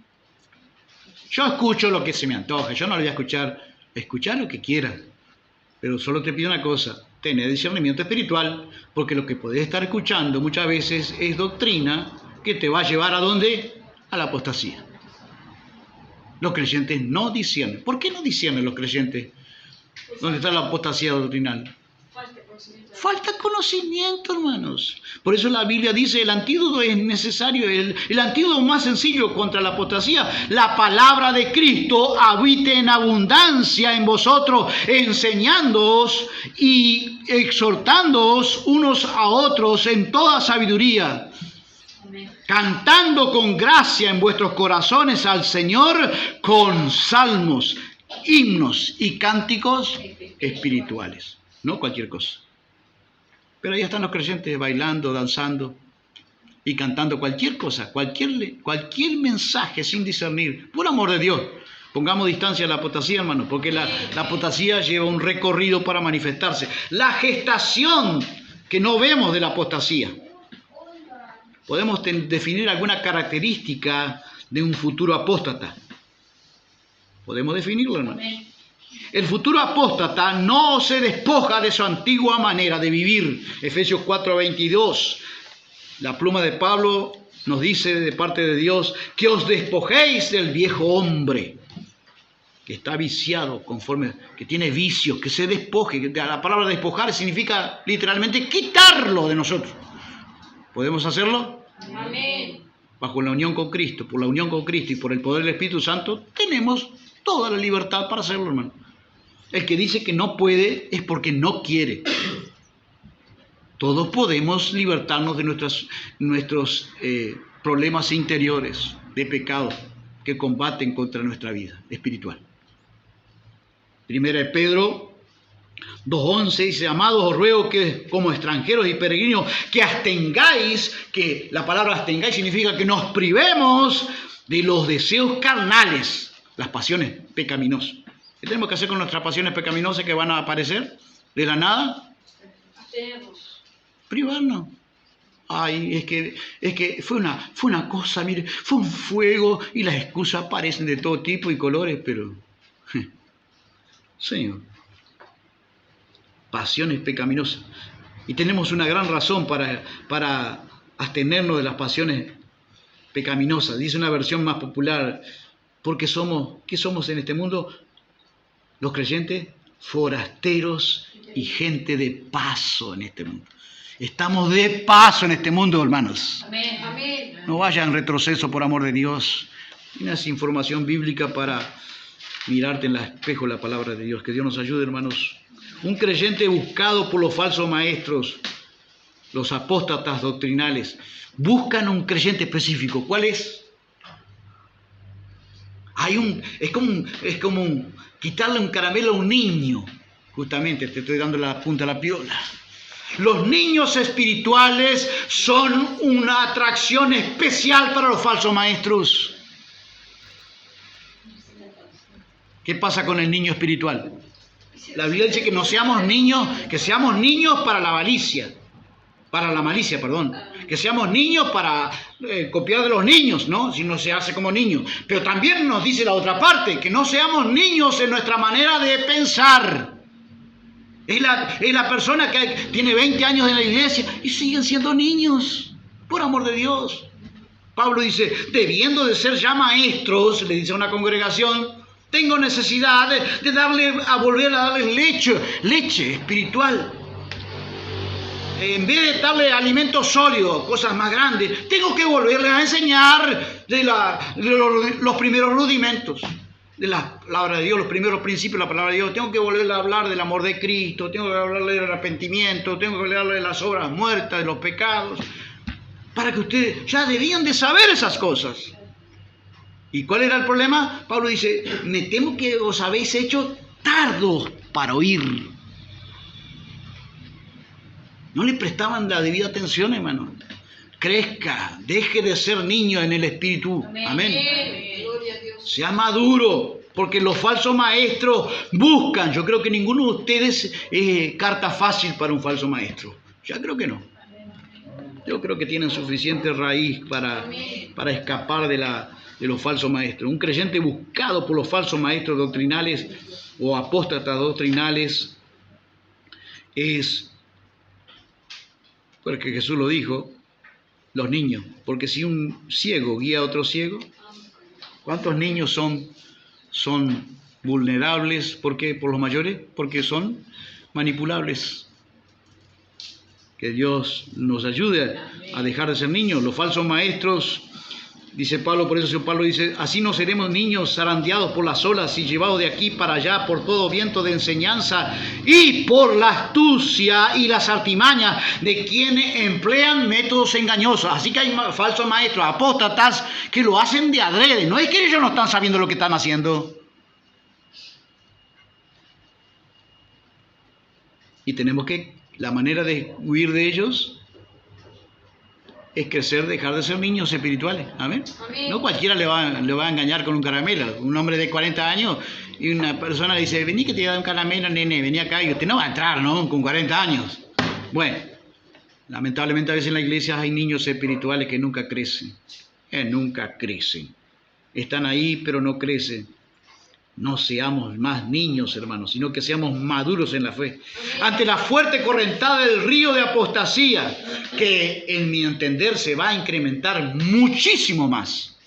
Yo escucho lo que se me antoja, yo no le voy a escuchar lo que quiera, pero solo te pido una cosa, tener discernimiento espiritual, porque lo que podés estar escuchando muchas veces es doctrina que te va a llevar ¿a dónde? A la apostasía. Los creyentes no disciernen. ¿Por qué no disciernen los creyentes? ¿Dónde está la apostasía doctrinal? Falta conocimiento, hermanos. Por eso la Biblia dice, el antídoto es necesario, el antídoto más sencillo contra la apostasía. La palabra de Cristo habite en abundancia en vosotros, enseñándoos y exhortándoos unos a otros en toda sabiduría, cantando con gracia en vuestros corazones al Señor con salmos, himnos y cánticos espirituales. No cualquier cosa. Pero ahí están los creyentes bailando, danzando y cantando cualquier cosa, cualquier mensaje sin discernir. Por amor de Dios, pongamos distancia a la apostasía, hermano, porque la apostasía lleva un recorrido para manifestarse. La gestación que no vemos de la apostasía. Podemos definir alguna característica de un futuro apóstata. Podemos definirlo, hermano. El futuro apóstata no se despoja de su antigua manera de vivir. Efesios 4:22. La pluma de Pablo nos dice de parte de Dios que os despojéis del viejo hombre que está viciado, que tiene vicios, que se despoje. La palabra despojar significa literalmente quitarlo de nosotros. ¿Podemos hacerlo? Amén. Bajo la unión con Cristo, por la unión con Cristo y por el poder del Espíritu Santo, tenemos toda la libertad para hacerlo, hermano. El que dice que no puede es porque no quiere. Todos podemos libertarnos de nuestros problemas interiores de pecado que combaten contra nuestra vida espiritual. Primera de Pedro 2:11 dice, amados, os ruego que como extranjeros y peregrinos que abstengáis, que la palabra abstengáis significa que nos privemos de los deseos carnales, las pasiones pecaminosas. ¿Qué tenemos que hacer con nuestras pasiones pecaminosas que van a aparecer de la nada? Privarnos. Ay, es que fue una cosa, mire, fue un fuego y las excusas aparecen de todo tipo y colores, pero Señor, pasiones pecaminosas. Y tenemos una gran razón para abstenernos de las pasiones pecaminosas. Dice una versión más popular, porque ¿qué somos en este mundo? Los creyentes, forasteros y gente de paso en este mundo. Estamos de paso en este mundo, hermanos. Amén. Amén. No vayan en retroceso, por amor de Dios. Tienes información bíblica para mirarte en el espejo la palabra de Dios. Que Dios nos ayude, hermanos. Un creyente buscado por los falsos maestros, los apóstatas doctrinales, buscan un creyente específico. ¿Cuál es? Es como quitarle un caramelo a un niño. Justamente te estoy dando la punta de la piola. Los niños espirituales son una atracción especial para los falsos maestros. ¿Qué pasa con el niño espiritual? La Biblia dice que no seamos niños, que seamos niños para la malicia. Que seamos niños para copiar de los niños, ¿no? Si no se hace como niños. Pero también nos dice la otra parte, que no seamos niños en nuestra manera de pensar. Es la persona que tiene 20 años en la iglesia y siguen siendo niños, por amor de Dios. Pablo dice, debiendo de ser ya maestros, le dice a una congregación, tengo necesidad de volver a darles leche espiritual. En vez de darle alimento sólido, cosas más grandes, tengo que volverles a enseñar de los primeros rudimentos de la palabra de Dios, los primeros principios de la palabra de Dios. Tengo que volverle a hablar del amor de Cristo, tengo que hablarle del arrepentimiento, tengo que hablarle de las obras muertas, de los pecados, para que ustedes ya debían de saber esas cosas. ¿Y cuál era el problema? Pablo dice, me temo que os habéis hecho tardos para oír. No le prestaban la debida atención, hermano. Crezca, deje de ser niño en el espíritu. Amén. Sea maduro, porque los falsos maestros buscan. Yo creo que ninguno de ustedes es carta fácil para un falso maestro. Ya creo que no. Yo creo que tienen suficiente raíz para escapar de los falsos maestros. Un creyente buscado por los falsos maestros doctrinales o apóstatas doctrinales es, porque Jesús lo dijo, los niños. Porque si un ciego guía a otro ciego, ¿cuántos niños son son vulnerables. ¿Por qué? Por los mayores, porque son manipulables. Que Dios nos ayude a dejar de ser niños. Los falsos maestros, dice Pablo, por eso San Pablo dice, así no seremos niños zarandeados por las olas y llevados de aquí para allá por todo viento de enseñanza y por la astucia y las artimañas de quienes emplean métodos engañosos. Así que hay falsos maestros, apóstatas, que lo hacen de adrede. No es que ellos no están sabiendo lo que están haciendo. Y tenemos que, la manera de huir de ellos es crecer, dejar de ser niños espirituales. ¿Amén? Amén. No cualquiera le va a engañar con un caramelo. Un hombre de 40 años y una persona le dice, vení que te voy a dar un caramelo, nene, vení acá. Y usted no va a entrar, ¿no? Con 40 años. Bueno, lamentablemente a veces en la iglesia hay niños espirituales que nunca crecen. Nunca crecen. Están ahí, pero no crecen. No seamos más niños, hermanos, sino que seamos maduros en la fe. Ante la fuerte correntada del río de apostasía, que en mi entender se va a incrementar muchísimo más.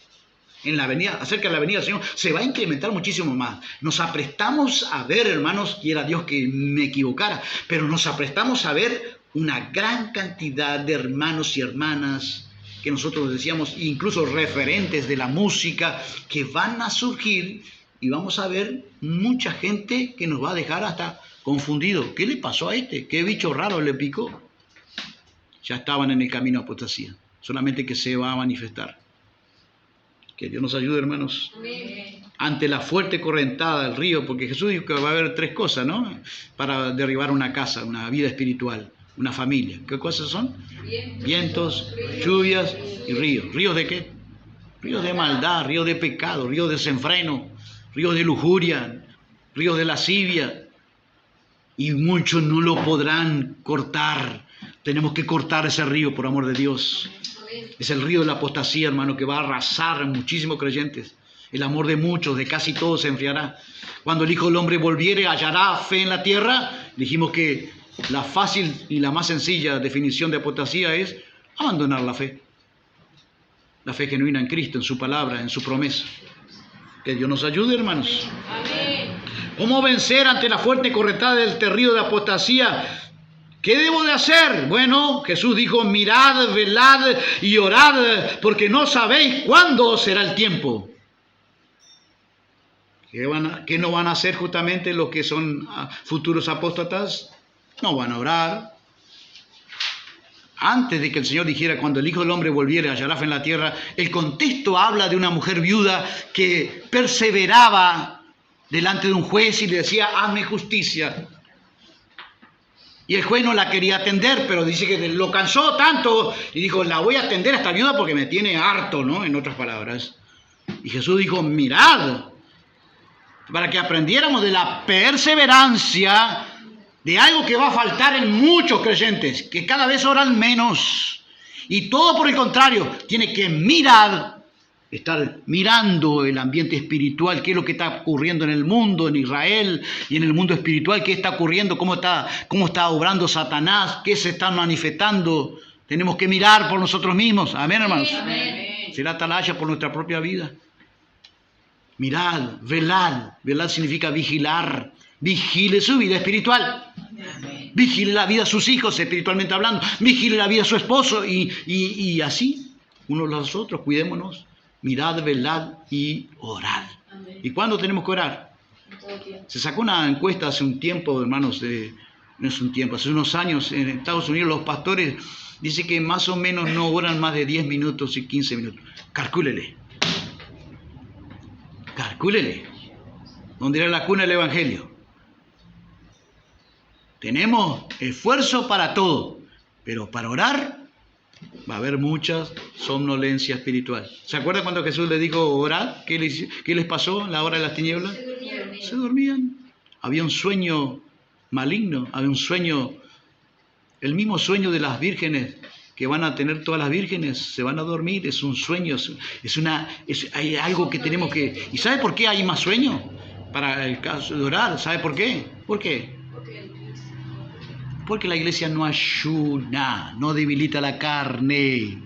En la venida, acerca de la venida del Señor, se va a incrementar muchísimo más. Nos aprestamos a ver, hermanos, quiera Dios que me equivocara, pero nos aprestamos a ver una gran cantidad de hermanos y hermanas que nosotros decíamos, incluso referentes de la música, que van a surgir. Y vamos a ver mucha gente que nos va a dejar hasta confundido. ¿Qué le pasó a este? ¿Qué bicho raro le picó? Ya estaban en el camino a apostasía. Solamente que se va a manifestar. Que Dios nos ayude, hermanos. Amén. Ante la fuerte correntada del río, porque Jesús dijo que va a haber 3 cosas, ¿no? Para derribar una casa, una vida espiritual, una familia. ¿Qué cosas son? Vientos, lluvias y ríos. ¿Ríos de qué? Ríos de maldad, ríos de pecado, ríos de desenfreno, ríos de lujuria, ríos de lascivia, y muchos no lo podrán cortar. Tenemos que cortar ese río, por amor de Dios. Es el río de la apostasía, hermano, que va a arrasar a muchísimos creyentes. El amor de muchos, de casi todos, se enfriará. Cuando el Hijo del Hombre volviere, hallará fe en la tierra. Dijimos que la fácil y la más sencilla definición de apostasía es abandonar la fe. La fe genuina en Cristo, en su palabra, en su promesa. Que Dios nos ayude, hermanos. Amén. ¿Cómo vencer ante la fuerte correntada del río de apostasía? ¿Qué debo de hacer? Bueno, Jesús dijo, mirad, velad y orad, porque no sabéis cuándo será el tiempo. ¿Qué no van a hacer justamente los que son futuros apóstatas? No van a orar. Antes de que el Señor dijera, cuando el Hijo del Hombre volviere, hallará fe en la tierra, el contexto habla de una mujer viuda que perseveraba delante de un juez y le decía, hazme justicia. Y el juez no la quería atender, pero dice que lo cansó tanto y dijo, la voy a atender a esta viuda porque me tiene harto, ¿no? En otras palabras. Y Jesús dijo, mirad, para que aprendiéramos de la perseverancia, de algo que va a faltar en muchos creyentes, que cada vez oran menos. Y todo por el contrario, tiene que mirar, estar mirando el ambiente espiritual, qué es lo que está ocurriendo en el mundo, en Israel y en el mundo espiritual, qué está ocurriendo, cómo está obrando Satanás, qué se está manifestando. Tenemos que mirar por nosotros mismos. Amén, hermanos. Amén. Será atalaya por nuestra propia vida. Mirad, velad. Velad significa vigilar. Vigile su vida espiritual. Vigile la vida de sus hijos, espiritualmente hablando. Vigile la vida de su esposo. Y así, unos los otros, cuidémonos. Mirad, velad y orad. ¿Y cuándo tenemos que orar? Se sacó una encuesta hace un tiempo, hermanos, no es un tiempo, hace unos años en Estados Unidos los pastores dicen que más o menos no oran más de 10 minutos y 15 minutos. Calcúlele. ¿Dónde era la cuna del Evangelio? Tenemos esfuerzo para todo, pero para orar va a haber mucha somnolencia espiritual. ¿Se acuerdan cuando Jesús les dijo orad? ¿Qué les pasó en la hora de las tinieblas? Se dormían. Había un sueño maligno, había un sueño, el mismo sueño de las vírgenes que van a tener todas las vírgenes, se van a dormir, es un sueño, hay algo que tenemos que... ¿Y sabe por qué hay más sueño? Para el caso de orar, ¿sabe por qué? ¿Por qué? Porque la iglesia no ayuna, no debilita la carne.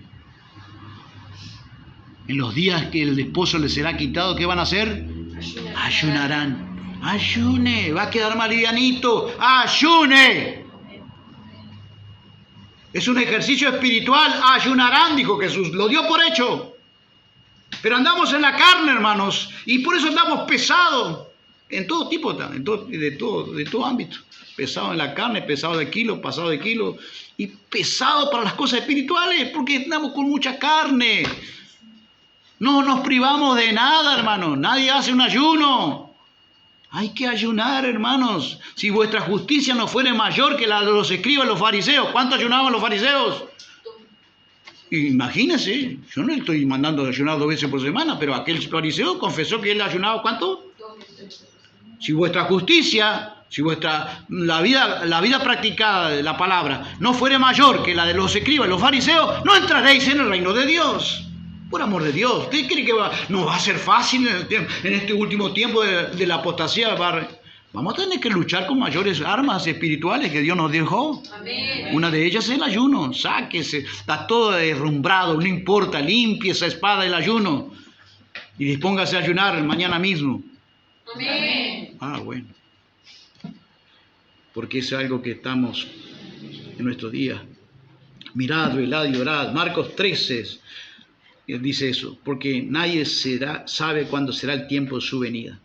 En los días que el esposo les será quitado, ¿qué van a hacer? Ayunarán. Ayune. Va a quedar más livianito. Ayune. Es un ejercicio espiritual. Ayunarán, dijo Jesús. Lo dio por hecho. Pero andamos en la carne, hermanos. Y por eso andamos pesados. En todo tipo, de todo ámbito. Pesado en la carne, pesado de kilo, pasado de kilo. Y pesado para las cosas espirituales. Porque andamos con mucha carne. No nos privamos de nada, hermanos. Nadie hace un ayuno. Hay que ayunar, hermanos. Si vuestra justicia no fuere mayor que la de los escribas y los fariseos. ¿Cuánto ayunaban los fariseos? Imagínense, yo no le estoy mandando a ayunar 2 veces por semana, pero aquel fariseo confesó que él ayunaba ¿cuánto? Si vuestra justicia, la vida practicada de la palabra no fuere mayor que la de los escribas y los fariseos, no entraréis en el reino de Dios. Por amor de Dios, ¿usted cree que no va a ser fácil en este último tiempo de la apostasía? Vamos a tener que luchar con mayores armas espirituales que Dios nos dejó. Amén. Una de ellas es el ayuno. Sáquese, está todo derrumbrado, no importa, limpie esa espada del ayuno y dispóngase a ayunar mañana mismo. Amén. Bueno. Porque es algo que estamos en nuestro día. Mirad, velad y orad. Marcos 13 dice eso, porque nadie sabe cuándo será el tiempo de su venida.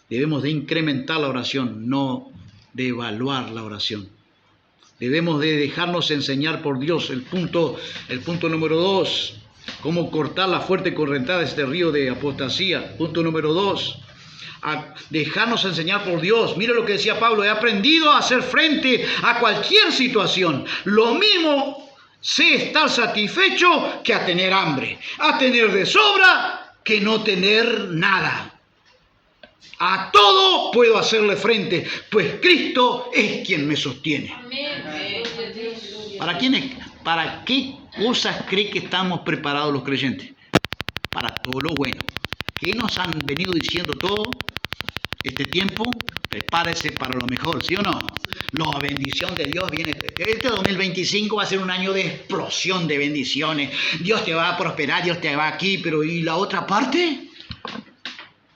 Debemos de incrementar la oración, no de evaluar la oración. Debemos de dejarnos enseñar por Dios. El punto número 2, cómo cortar la fuerte correntada de este río de apostasía. Punto número 2, a dejarnos enseñar por Dios. Mire lo que decía Pablo: he aprendido a hacer frente a cualquier situación. Lo mismo sé estar satisfecho que a tener hambre, a tener de sobra que no tener nada. A todo puedo hacerle frente, pues Cristo es quien me sostiene. Amén. ¿Para qué cosas cree que estamos preparados los creyentes? Para todo lo bueno. ¿Qué nos han venido diciendo todo este tiempo? Prepárese para lo mejor, ¿sí o no? La bendición de Dios viene. Este 2025 va a ser un año de explosión de bendiciones. Dios te va a prosperar, Dios te va aquí, pero ¿y la otra parte?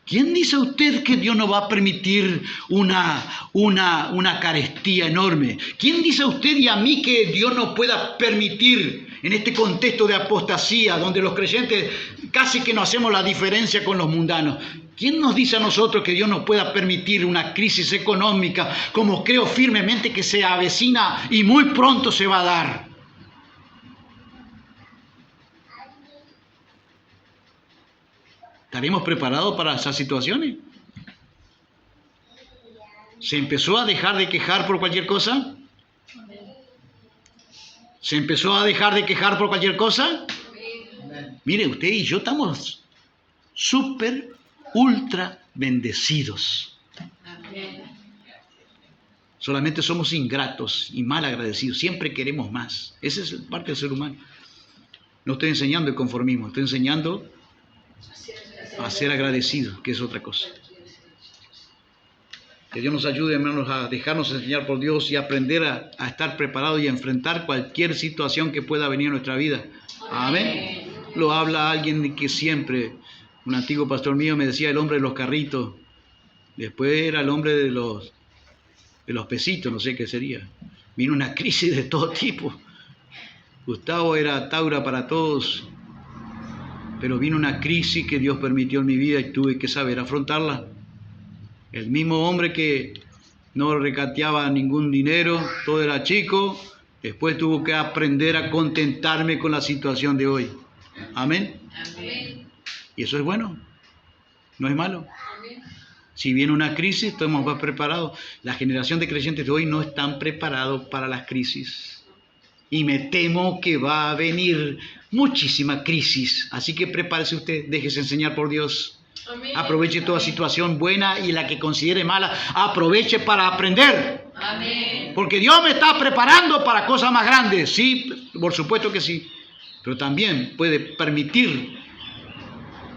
¿Quién dice a usted que Dios no va a permitir una carestía enorme? ¿Quién dice a usted y a mí que Dios no pueda permitir en este contexto de apostasía, donde los creyentes casi que no hacemos la diferencia con los mundanos? ¿Quién nos dice a nosotros que Dios no pueda permitir una crisis económica como creo firmemente que se avecina y muy pronto se va a dar? ¿Estaremos preparados para esas situaciones? ¿Se empezó a dejar de quejar por cualquier cosa? ¿Se empezó a dejar de quejar por cualquier cosa? Mire, usted y yo estamos súper, ultra bendecidos. Solamente somos ingratos y mal agradecidos. Siempre queremos más. Esa es parte del ser humano. No estoy enseñando el conformismo, estoy enseñando a ser agradecido, que es otra cosa. Que Dios nos ayude, hermanos, a dejarnos enseñar por Dios y aprender a estar preparados y a enfrentar cualquier situación que pueda venir en nuestra vida. Amén. Lo habla alguien que siempre, un antiguo pastor mío me decía, el hombre de los carritos. Después era el hombre de los pesitos, no sé qué sería. Vino una crisis de todo tipo. Gustavo era Taura para todos. Pero vino una crisis que Dios permitió en mi vida y tuve que saber afrontarla. El mismo hombre que no recateaba ningún dinero, todo era chico, después tuvo que aprender a contentarme con la situación de hoy. Amén. Amén. Y eso es bueno, no es malo. Amén. Si viene una crisis, estamos más preparados. La generación de creyentes de hoy no están preparados para las crisis. Y me temo que va a venir muchísima crisis. Así que prepárese usted, déjese enseñar por Dios. Amén. Aproveche toda situación buena y la que considere mala, aproveche para aprender. Amén. Porque Dios me está preparando para cosas más grandes. Sí, por supuesto que sí. Pero también puede permitir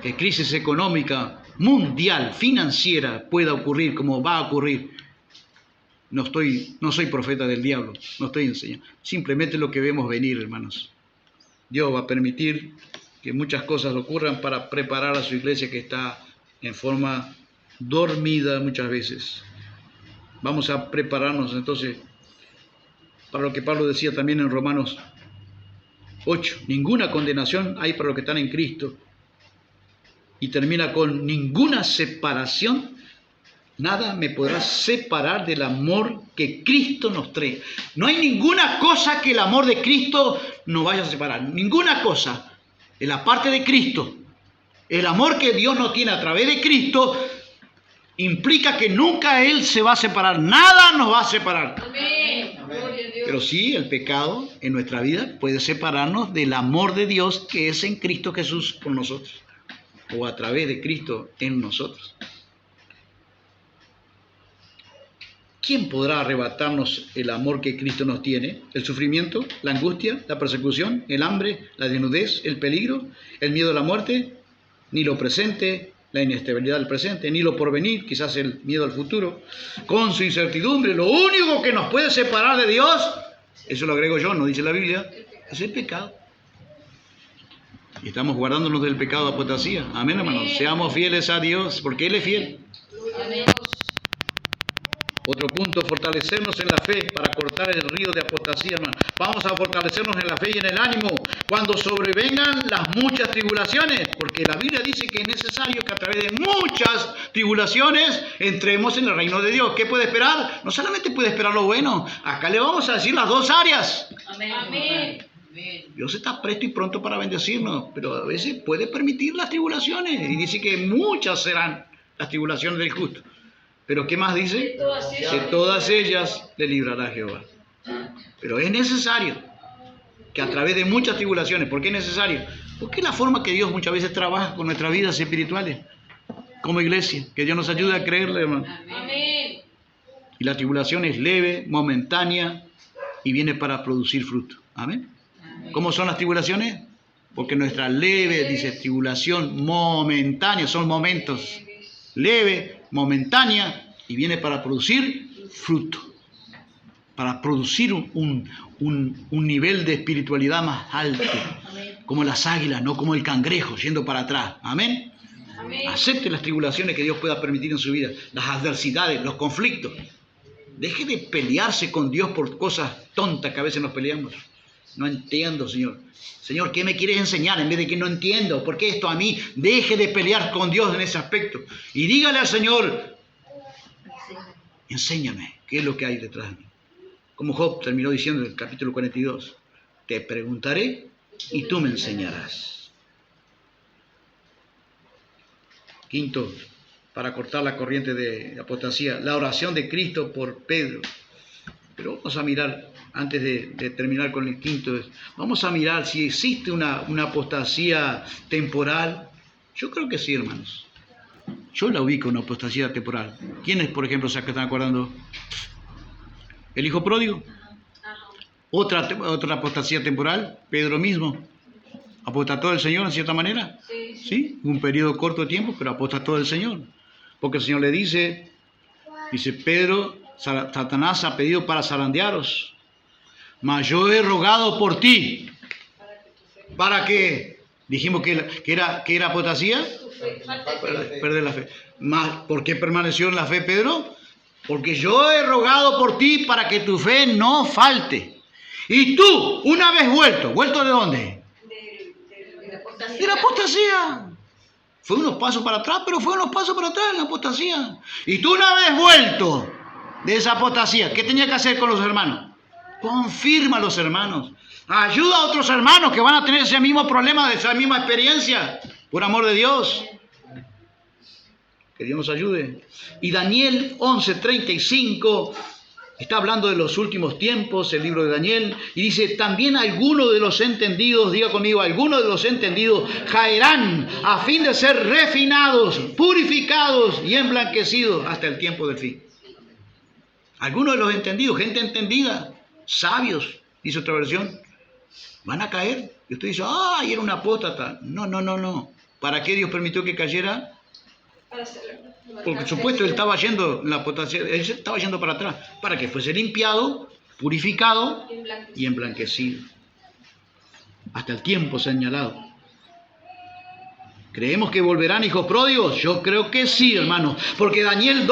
que crisis económica mundial, financiera, pueda ocurrir como va a ocurrir. No soy profeta del diablo, no estoy enseñando. Simplemente lo que vemos venir, hermanos. Dios va a permitir que muchas cosas ocurran para preparar a su iglesia que está en forma dormida muchas veces. Vamos a prepararnos entonces para lo que Pablo decía también en Romanos 8. Ninguna condenación hay para los que están en Cristo. Y termina con ninguna separación. Nada me podrá separar del amor que Cristo nos trae. No hay ninguna cosa que el amor de Cristo nos vaya a separar. Ninguna cosa. En la parte de Cristo, el amor que Dios nos tiene a través de Cristo implica que nunca Él se va a separar. Nada nos va a separar. Amén. Gloria a Dios. Pero sí, el pecado en nuestra vida puede separarnos del amor de Dios que es en Cristo Jesús con nosotros. O a través de Cristo en nosotros. ¿Quién podrá arrebatarnos el amor que Cristo nos tiene? ¿El sufrimiento, la angustia, la persecución, el hambre, la desnudez, el peligro, el miedo a la muerte? Ni lo presente, la inestabilidad del presente, ni lo porvenir, quizás el miedo al futuro. Con su incertidumbre, lo único que nos puede separar de Dios, eso lo agrego yo, no dice la Biblia, es el pecado. Y estamos guardándonos del pecado de apostasía. Amén, hermanos. Seamos fieles a Dios, porque Él es fiel. Amén. Otro punto, fortalecernos en la fe para cortar el río de apostasía, hermano. Vamos a fortalecernos en la fe y en el ánimo cuando sobrevengan las muchas tribulaciones, porque la Biblia dice que es necesario que a través de muchas tribulaciones entremos en el reino de Dios. ¿Qué puede esperar? No solamente puede esperar lo bueno, acá le vamos a decir las dos áreas. Amén. Amén. Dios está presto y pronto para bendecirnos, pero a veces puede permitir las tribulaciones, y dice que muchas serán las tribulaciones del justo. Pero ¿qué más dice? De todas ellas le librará Jehová. Pero es necesario que a través de muchas tribulaciones, ¿por qué es necesario? Porque es la forma que Dios muchas veces trabaja con nuestras vidas espirituales, como iglesia, que Dios nos ayude a creerle, hermano. Amén. Y la tribulación es leve, momentánea y viene para producir fruto. Amén. ¿Cómo son las tribulaciones? Porque nuestra leve, dice, tribulación momentánea, son momentos. Leve, momentánea, y viene para producir fruto, para producir un nivel de espiritualidad más alto, como las águilas, no como el cangrejo, yendo para atrás. Amén. Amén. Acepte las tribulaciones que Dios pueda permitir en su vida, las adversidades, los conflictos. Deje de pelearse con Dios por cosas tontas que a veces nos peleamos. No entiendo, Señor. Señor, ¿qué me quieres enseñar? En vez de que no entiendo, ¿por qué esto a mí? Deje de pelear con Dios en ese aspecto. Y dígale al Señor, enséñame, ¿qué es lo que hay detrás de mí? Como Job terminó diciendo en el capítulo 42, te preguntaré y tú me enseñarás. Quinto, para cortar la corriente de apostasía, la oración de Cristo por Pedro. Pero vamos a mirar, antes de terminar con el quinto, vamos a mirar si existe una apostasía temporal. Yo creo que sí, hermanos. Yo la ubico, una apostasía temporal. ¿Quiénes, por ejemplo, se están acordando? ¿El hijo pródigo? Otra apostasía temporal, Pedro mismo. ¿Apostató del Señor en cierta manera? Sí, un periodo corto de tiempo, pero apostató del Señor. Porque el Señor le dice, Pedro, Satanás ha pedido para zarandearos, mas yo he rogado por ti. ¿Para qué? Dijimos que era apostasía. Perder la fe. ¿Por qué permaneció en la fe Pedro? Porque yo he rogado por ti para que tu fe no falte. Y tú, una vez ¿vuelto de dónde? De la apostasía. Fue unos pasos para atrás, pero fue unos pasos para atrás en la apostasía. Y tú, una vez vuelto de esa apostasía, ¿qué tenía que hacer con los hermanos? Confirma a los hermanos. Ayuda a otros hermanos que van a tener ese mismo problema, esa misma experiencia. Por amor de Dios. Que Dios nos ayude. Y Daniel 11:35 está hablando de los últimos tiempos, el libro de Daniel, y dice, también algunos de los entendidos, diga conmigo, algunos de los entendidos caerán a fin de ser refinados, purificados y emblanquecidos hasta el tiempo del fin. Algunos de los entendidos, gente entendida, sabios, dice otra versión, van a caer. Y usted dice, ¡ay, era un apóstata! No. ¿Para qué Dios permitió que cayera? Porque por supuesto él estaba yendo, él estaba yendo para atrás, para que fuese limpiado, purificado y emblanquecido. Hasta el tiempo señalado. ¿Creemos que volverán hijos pródigos? Yo creo que sí, hermanos. Porque Daniel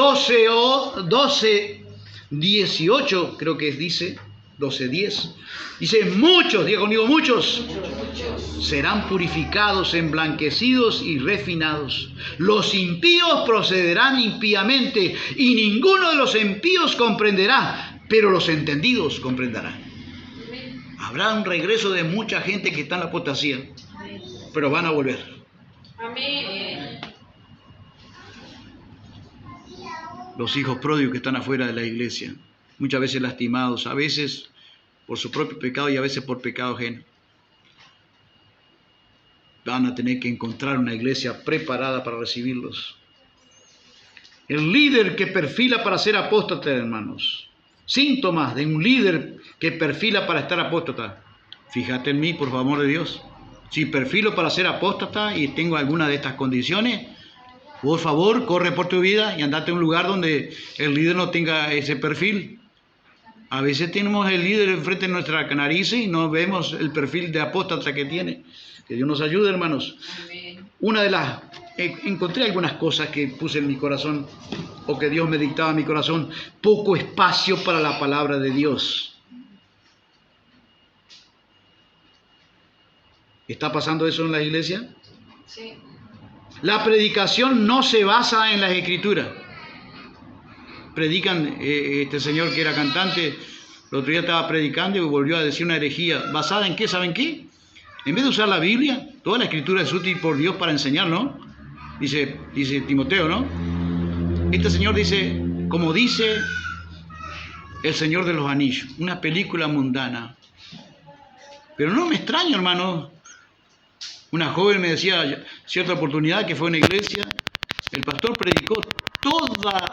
18, creo que dice, 12:10, dice, muchos, diga conmigo, muchos, serán purificados, emblanquecidos y refinados. Los impíos procederán impíamente, y ninguno de los impíos comprenderá, pero los entendidos comprenderán. Habrá un regreso de mucha gente que está en la apostasía, pero van a volver. Amén. Los hijos pródigos que están afuera de la iglesia, muchas veces lastimados, a veces por su propio pecado y a veces por pecado ajeno. Van a tener que encontrar una iglesia preparada para recibirlos. El líder que perfila para ser apóstata, hermanos. Síntomas de un líder que perfila para estar apóstata. Fíjate en mí, por favor de Dios. Si perfilo para ser apóstata y tengo alguna de estas condiciones, por favor, corre por tu vida y andate a un lugar donde el líder no tenga ese perfil. A veces tenemos el líder enfrente de nuestra nariz y no vemos el perfil de apóstata que tiene. Que Dios nos ayude, hermanos. Amén. Encontré algunas cosas que puse en mi corazón, o que Dios me dictaba en mi corazón. Poco espacio para la palabra de Dios. ¿Está pasando eso en la iglesia? Sí. La predicación no se basa en las escrituras. Predican, este señor que era cantante, el otro día estaba predicando y volvió a decir una herejía. ¿Basada en qué? ¿Saben qué? En vez de usar la Biblia, toda la escritura es útil por Dios para enseñar, ¿no? Dice Timoteo, ¿no? Este señor dice, como dice El Señor de los Anillos, una película mundana. Pero no me extraño, hermano. Una joven me decía, cierta oportunidad que fue en una iglesia, el pastor predicó toda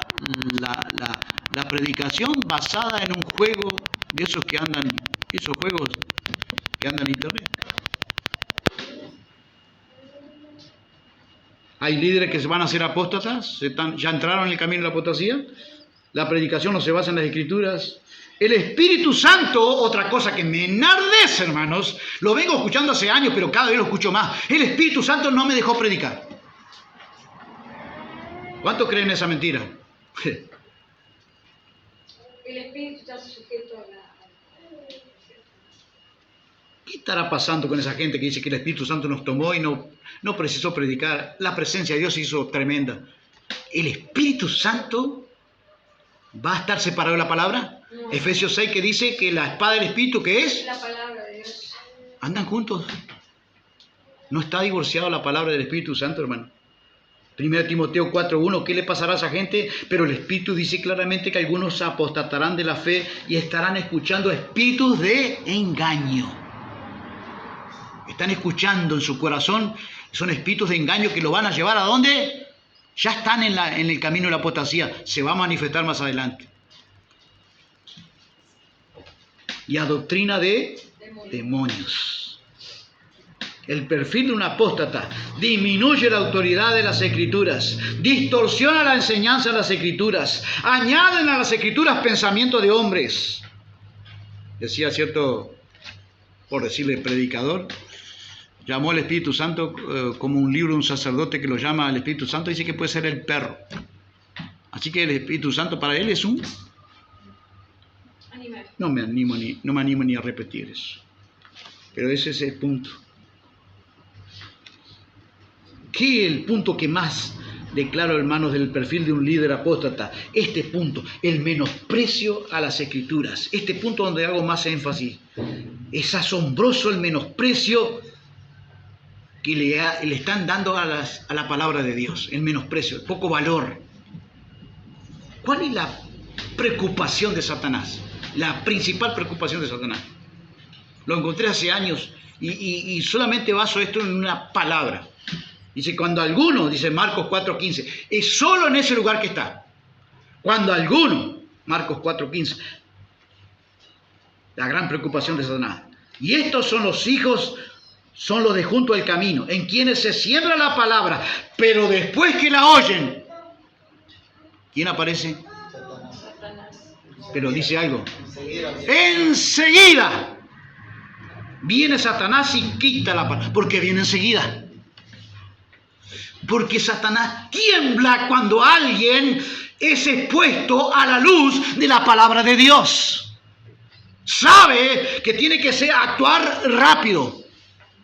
la predicación basada en un juego de esos que andan, esos juegos que andan en internet. Hay líderes que se van a hacer apóstatas, ya entraron en el camino de la apostasía. La predicación no se basa en las escrituras. El Espíritu Santo, otra cosa que me enardece, hermanos, lo vengo escuchando hace años, pero cada vez lo escucho más. El Espíritu Santo no me dejó predicar. ¿Cuántos creen esa mentira? El espíritu está sujeto a la... ¿Qué estará pasando con esa gente que dice que el Espíritu Santo nos tomó y no precisó predicar? La presencia de Dios se hizo tremenda. ¿El Espíritu Santo va a estar separado de la palabra? No. Efesios 6 que dice que la espada del Espíritu, ¿qué es? La palabra de Dios. Andan juntos. No está divorciado la palabra del Espíritu Santo, hermano. 1 Timoteo 4:1, ¿qué le pasará a esa gente? Pero el Espíritu dice claramente que algunos apostatarán de la fe y estarán escuchando espíritus de engaño. Están escuchando en su corazón, son espíritus de engaño que lo van a llevar ¿a dónde? Ya están en el camino de la apostasía, se va a manifestar más adelante. Y a doctrina de demonios. El perfil de un apóstata disminuye la autoridad de las escrituras, distorsiona la enseñanza de las escrituras, añaden a las escrituras pensamientos de hombres. Decía cierto, por decirle predicador, llamó al Espíritu Santo como un libro de un sacerdote que lo llama al Espíritu Santo, dice que puede ser el perro. Así que el Espíritu Santo para él es un... No me animo ni a repetir eso. Pero ese es el punto. ¿Qué es el punto que más declaro, hermanos, del perfil de un líder apóstata? Este punto, el menosprecio a las escrituras. Este punto donde hago más énfasis. Es asombroso el menosprecio que le están dando a la palabra de Dios. El menosprecio, el poco valor. ¿Cuál es la preocupación de Satanás? La principal preocupación de Satanás. Lo encontré hace años y solamente baso esto en una palabra. Dice, cuando alguno, dice Marcos 4:15, es solo en ese lugar que está. Cuando alguno, Marcos 4:15, la gran preocupación de Satanás. Y estos son los hijos, son los de junto al camino, en quienes se siembra la palabra, pero después que la oyen, ¿quién aparece? Satanás. Pero dice algo. Enseguida viene Satanás y quita la palabra, porque viene enseguida. Porque Satanás tiembla cuando alguien es expuesto a la luz de la palabra de Dios. Sabe que tiene que actuar rápido.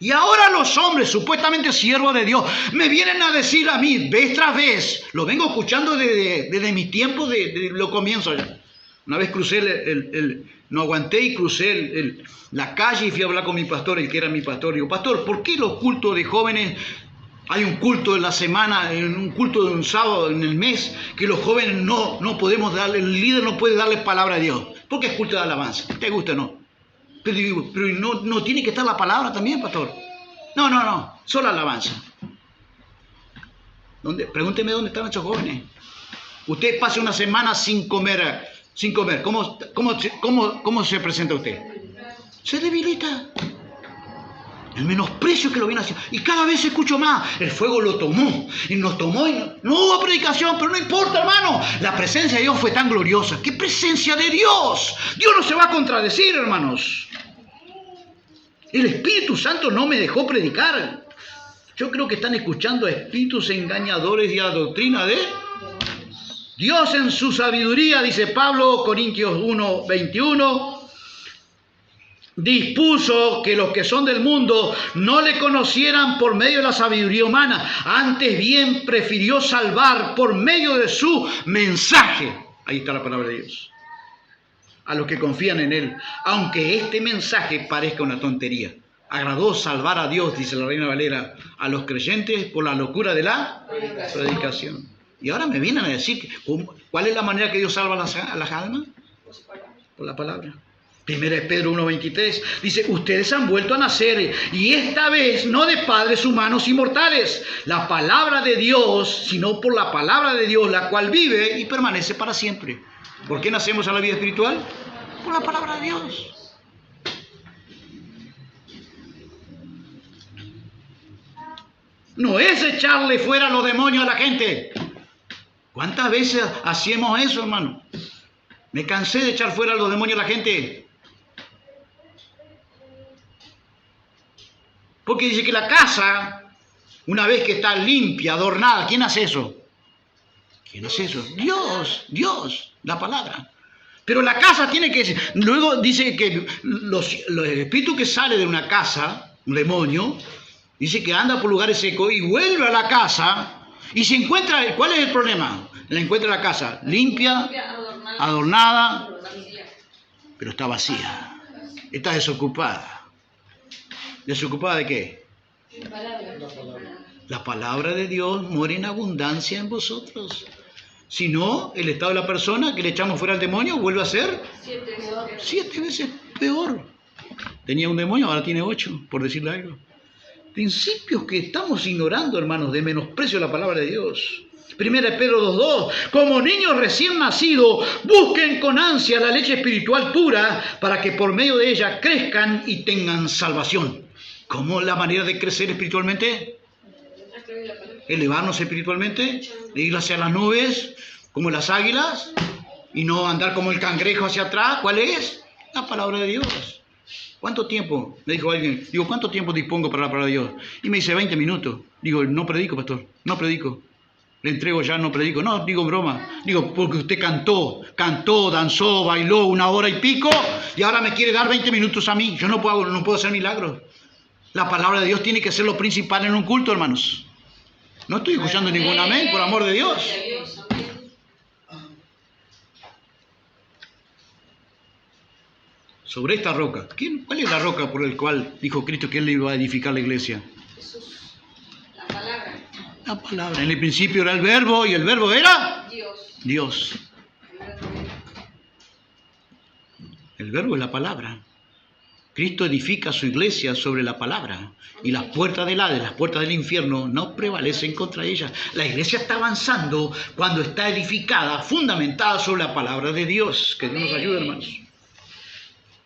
Y ahora los hombres, supuestamente siervos de Dios, me vienen a decir a mí, vez tras vez, lo vengo escuchando desde mi tiempo, de lo comienzo ya. Una vez crucé no aguanté y crucé la calle y fui a hablar con mi pastor, el que era mi pastor. Digo, pastor, ¿por qué los cultos de jóvenes, hay un culto en la semana, un culto de un sábado en el mes, que los jóvenes no podemos darle, el líder no puede darle palabra a Dios? Porque es culto de alabanza, ¿te gusta o no? Pero digo, no tiene que estar la palabra también, pastor. No, solo alabanza. Pregúnteme dónde están esos jóvenes. Usted pasa una semana sin comer. ¿Cómo se presenta usted? Se debilita. El menosprecio que lo viene haciendo. Y cada vez escucho más. El fuego lo tomó. Y nos tomó. Y no hubo predicación, pero no importa, hermano. La presencia de Dios fue tan gloriosa. ¡Qué presencia de Dios! Dios no se va a contradecir, hermanos. El Espíritu Santo no me dejó predicar. Yo creo que están escuchando a espíritus engañadores y a doctrina de Dios en su sabiduría, dice Pablo, Corintios 1:21. Dispuso que los que son del mundo no le conocieran por medio de la sabiduría humana, antes bien prefirió salvar por medio de su mensaje. Ahí está la palabra de Dios. A los que confían en Él, aunque este mensaje parezca una tontería. Agradó salvar a Dios, dice la Reina Valera, a los creyentes por la locura de la predicación. Y ahora me vienen a decir, ¿cuál es la manera que Dios salva a las almas? Por la palabra. 1 Pedro 1:23 dice, ustedes han vuelto a nacer, y esta vez no de padres humanos y mortales, la palabra de Dios, sino por la palabra de Dios, la cual vive y permanece para siempre. ¿Por qué nacemos a la vida espiritual? Por la palabra de Dios. No es echarle fuera a los demonios a la gente. ¿Cuántas veces hacíamos eso, hermano? Me cansé de echar fuera a los demonios a la gente. Porque dice que la casa, una vez que está limpia, adornada, ¿quién hace eso? ¿Quién hace eso? Dios, la palabra. Pero la casa tiene que... Luego dice que los espíritus que salen de una casa, un demonio, dice que anda por lugares secos y vuelve a la casa y se encuentra... ¿Cuál es el problema? La encuentra la casa limpia, adornada, pero está vacía. Está desocupada. ¿Desocupada de qué? La palabra de Dios mora en abundancia en vosotros. Si no, el estado de la persona que le echamos fuera al demonio vuelve a ser 7 veces peor. Tenía un demonio, ahora tiene 8, por decirle algo. Principios que estamos ignorando, hermanos, de menosprecio de la palabra de Dios. 1 Pedro 2:2, como niños recién nacidos, busquen con ansia la leche espiritual pura para que por medio de ella crezcan y tengan salvación. ¿Cómo la manera de crecer espiritualmente? Elevarnos espiritualmente, de ir hacia las nubes, como las águilas, y no andar como el cangrejo hacia atrás. ¿Cuál es? La palabra de Dios. ¿Cuánto tiempo? Me dijo alguien. Digo, ¿cuánto tiempo dispongo para la palabra de Dios? Y me dice 20 minutos. Digo, no predico, pastor, no predico. Le entrego ya, no predico. No, digo broma. Digo, porque usted cantó, danzó, bailó 1 hora y pico, y ahora me quiere dar 20 minutos a mí. Yo no puedo hacer milagros. La palabra de Dios tiene que ser lo principal en un culto, hermanos. No estoy escuchando ningún amén, por amor de Dios. Sobre esta roca. ¿Cuál es la roca por la cual dijo Cristo que Él iba a edificar la iglesia? Jesús. La palabra. La palabra. En el principio era el verbo, y el verbo era Dios. El verbo es la palabra. Cristo edifica su iglesia sobre la palabra, y las puertas del Hades, las puertas del infierno, no prevalecen contra ella. La iglesia está avanzando cuando está edificada, fundamentada sobre la palabra de Dios. Que Dios nos ayude, hermanos.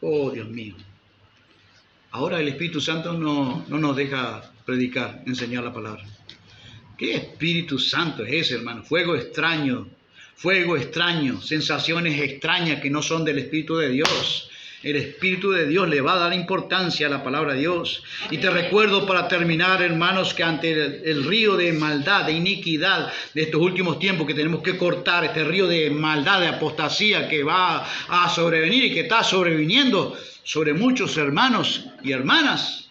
Oh, Dios mío. Ahora el Espíritu Santo no nos deja predicar, enseñar la palabra. ¿Qué Espíritu Santo es ese, hermano? Fuego extraño, sensaciones extrañas que no son del Espíritu de Dios. El Espíritu de Dios le va a dar importancia a la palabra de Dios. Y te recuerdo para terminar, hermanos, que ante el río de maldad, de iniquidad de estos últimos tiempos que tenemos que cortar, este río de maldad, de apostasía que va a sobrevenir y que está sobreviniendo sobre muchos hermanos y hermanas,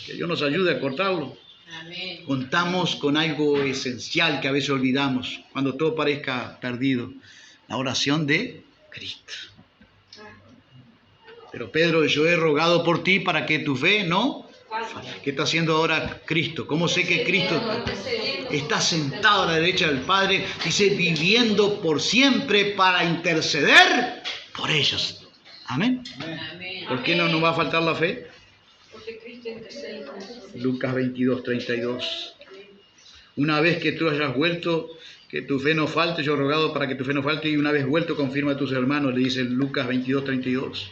que Dios nos ayude a cortarlo. Amén. Contamos con algo esencial que a veces olvidamos cuando todo parezca perdido: la oración de Cristo. Pero Pedro, yo he rogado por ti para que tu fe no... ¿Qué está haciendo ahora Cristo? ¿Cómo sé que Cristo está sentado a la derecha del Padre? Dice, viviendo por siempre para interceder por ellos. Amén. Amén. ¿Por qué no nos va a faltar la fe? Porque Cristo intercede por nosotros. Lucas 22, 32. Una vez que tú hayas vuelto, que tu fe no falte, yo he rogado para que tu fe no falte, y una vez vuelto confirma a tus hermanos, le dice Lucas 22, 32.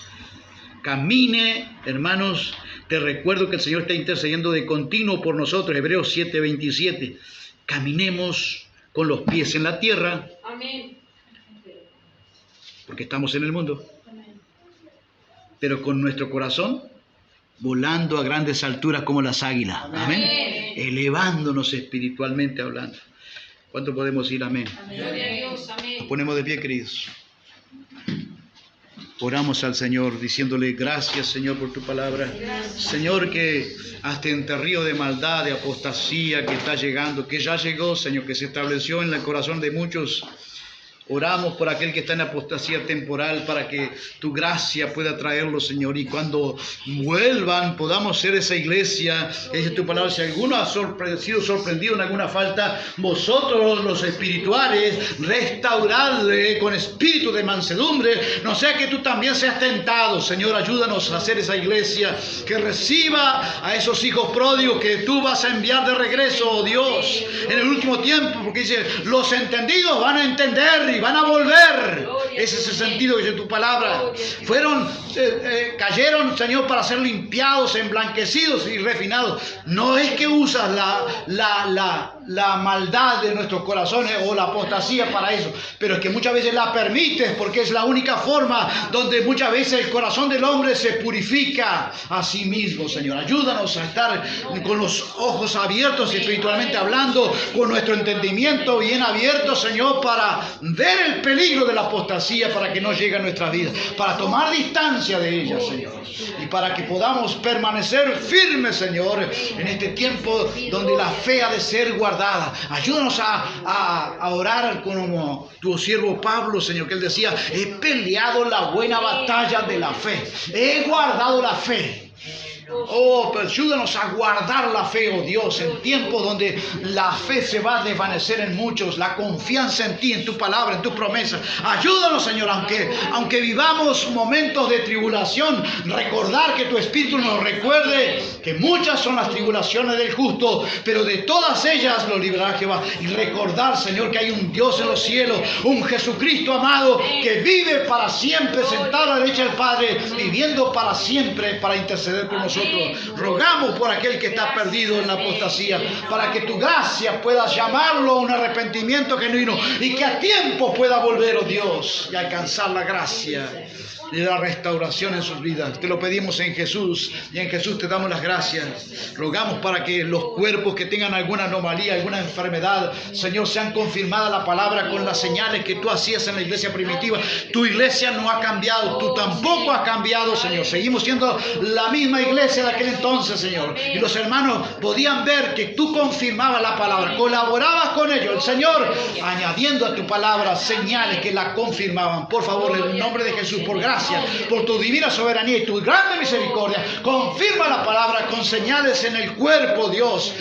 Camine, hermanos, te recuerdo que el Señor está intercediendo de continuo por nosotros, Hebreos 7, 27. Caminemos con los pies en la tierra, Amén. porque estamos en el mundo, pero con nuestro corazón volando a grandes alturas como las águilas. Amén. Elevándonos espiritualmente hablando. ¿Cuánto podemos ir? Amén. Gloria a Dios. Nos Amén. ponemos de pie, queridos. Oramos al Señor diciéndole gracias, Señor, por tu palabra. Señor, que hasta este río de maldad, de apostasía que está llegando, que ya llegó, Señor, que se estableció en el corazón de muchos. Oramos por aquel que está en apostasía temporal para que tu gracia pueda traerlo, Señor, y cuando vuelvan podamos ser esa iglesia. Dice tu palabra, si alguno ha sido sorprendido en alguna falta, vosotros los espirituales, restauradle con espíritu de mansedumbre, no sea que tú también seas tentado. Señor, ayúdanos a hacer esa iglesia que reciba a esos hijos pródigos que tú vas a enviar de regreso, oh Dios, en el último tiempo, porque dice, los entendidos van a entender y van a volver. Ese es el sentido que dice tu palabra. Cayeron, Señor, para ser limpiados, emblanquecidos y refinados. No es que usas la maldad de nuestros corazones o la apostasía para eso, pero es que muchas veces la permites porque es la única forma donde muchas veces el corazón del hombre se purifica a sí mismo, Señor. Ayúdanos a estar con los ojos abiertos espiritualmente hablando, con nuestro entendimiento bien abierto, Señor, para ver el peligro de la apostasía, para que no llegue a nuestras vidas, para tomar distancia de ella, Señor, y para que podamos permanecer firmes, Señor, en este tiempo donde la fe ha de ser guardada. Ayúdanos a orar como tu siervo Pablo, Señor, que él decía, he peleado la buena batalla de la fe, he guardado la fe. Oh, pero ayúdanos a guardar la fe, oh Dios, en tiempos donde la fe se va a desvanecer en muchos, la confianza en ti, en tu palabra, en tus promesas. Ayúdanos, Señor, aunque vivamos momentos de tribulación, recordar que tu Espíritu nos recuerde que muchas son las tribulaciones del justo, pero de todas ellas lo librará Jehová. Y recordar, Señor, que hay un Dios en los cielos, un Jesucristo amado, que vive para siempre sentado a la derecha del Padre, viviendo para siempre para interceder por nosotros. Rogamos por aquel que está perdido en la apostasía, para que tu gracia pueda llamarlo a un arrepentimiento genuino y que a tiempo pueda volver, oh Dios, y alcanzar la gracia y la restauración en sus vidas. Te lo pedimos en Jesús, y en Jesús te damos las gracias. Rogamos para que los cuerpos que tengan alguna anomalía, alguna enfermedad, Señor, sean confirmadas la palabra con las señales que tú hacías en la iglesia primitiva. Tu iglesia no ha cambiado, tú tampoco has cambiado, Señor. Seguimos siendo la misma iglesia de aquel entonces, Señor. Y los hermanos podían ver que tú confirmabas la palabra, colaborabas con ellos, el Señor, añadiendo a tu palabra señales que la confirmaban. Por favor, en el nombre de Jesús, por gracia, por tu divina soberanía y tu grande misericordia, confirma la palabra con señales en el cuerpo, Dios,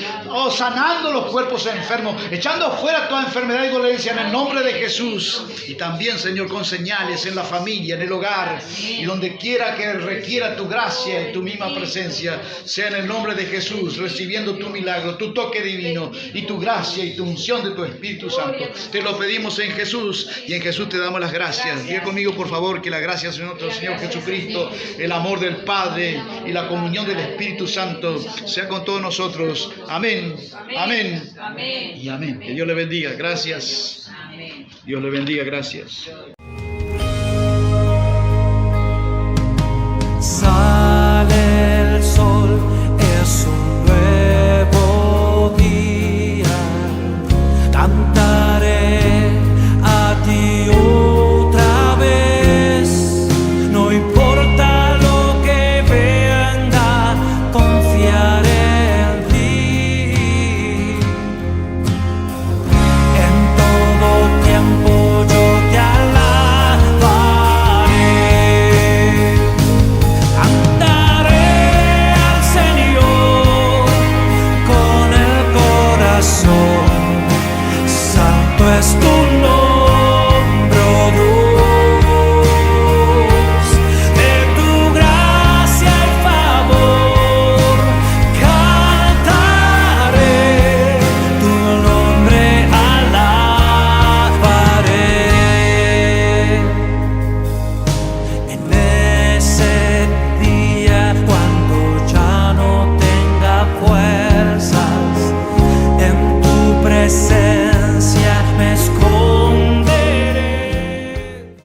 sanando los cuerpos enfermos, echando fuera toda enfermedad y dolencia en el nombre de Jesús. Y también, Señor, con señales en la familia, en el hogar, y donde quiera que requiera tu gracia y tu misma presencia, sea en el nombre de Jesús, recibiendo tu milagro, tu toque divino y tu gracia y tu unción de tu Espíritu Santo. Te lo pedimos en Jesús, y en Jesús te damos las gracias. Diga conmigo, por favor, que la gracia de nuestro Señor Jesucristo, el amor del Padre y la comunión del Espíritu Santo sea con todos nosotros. Amén, amén, y amén. Que Dios le bendiga. Gracias. Dios le bendiga. Gracias. canta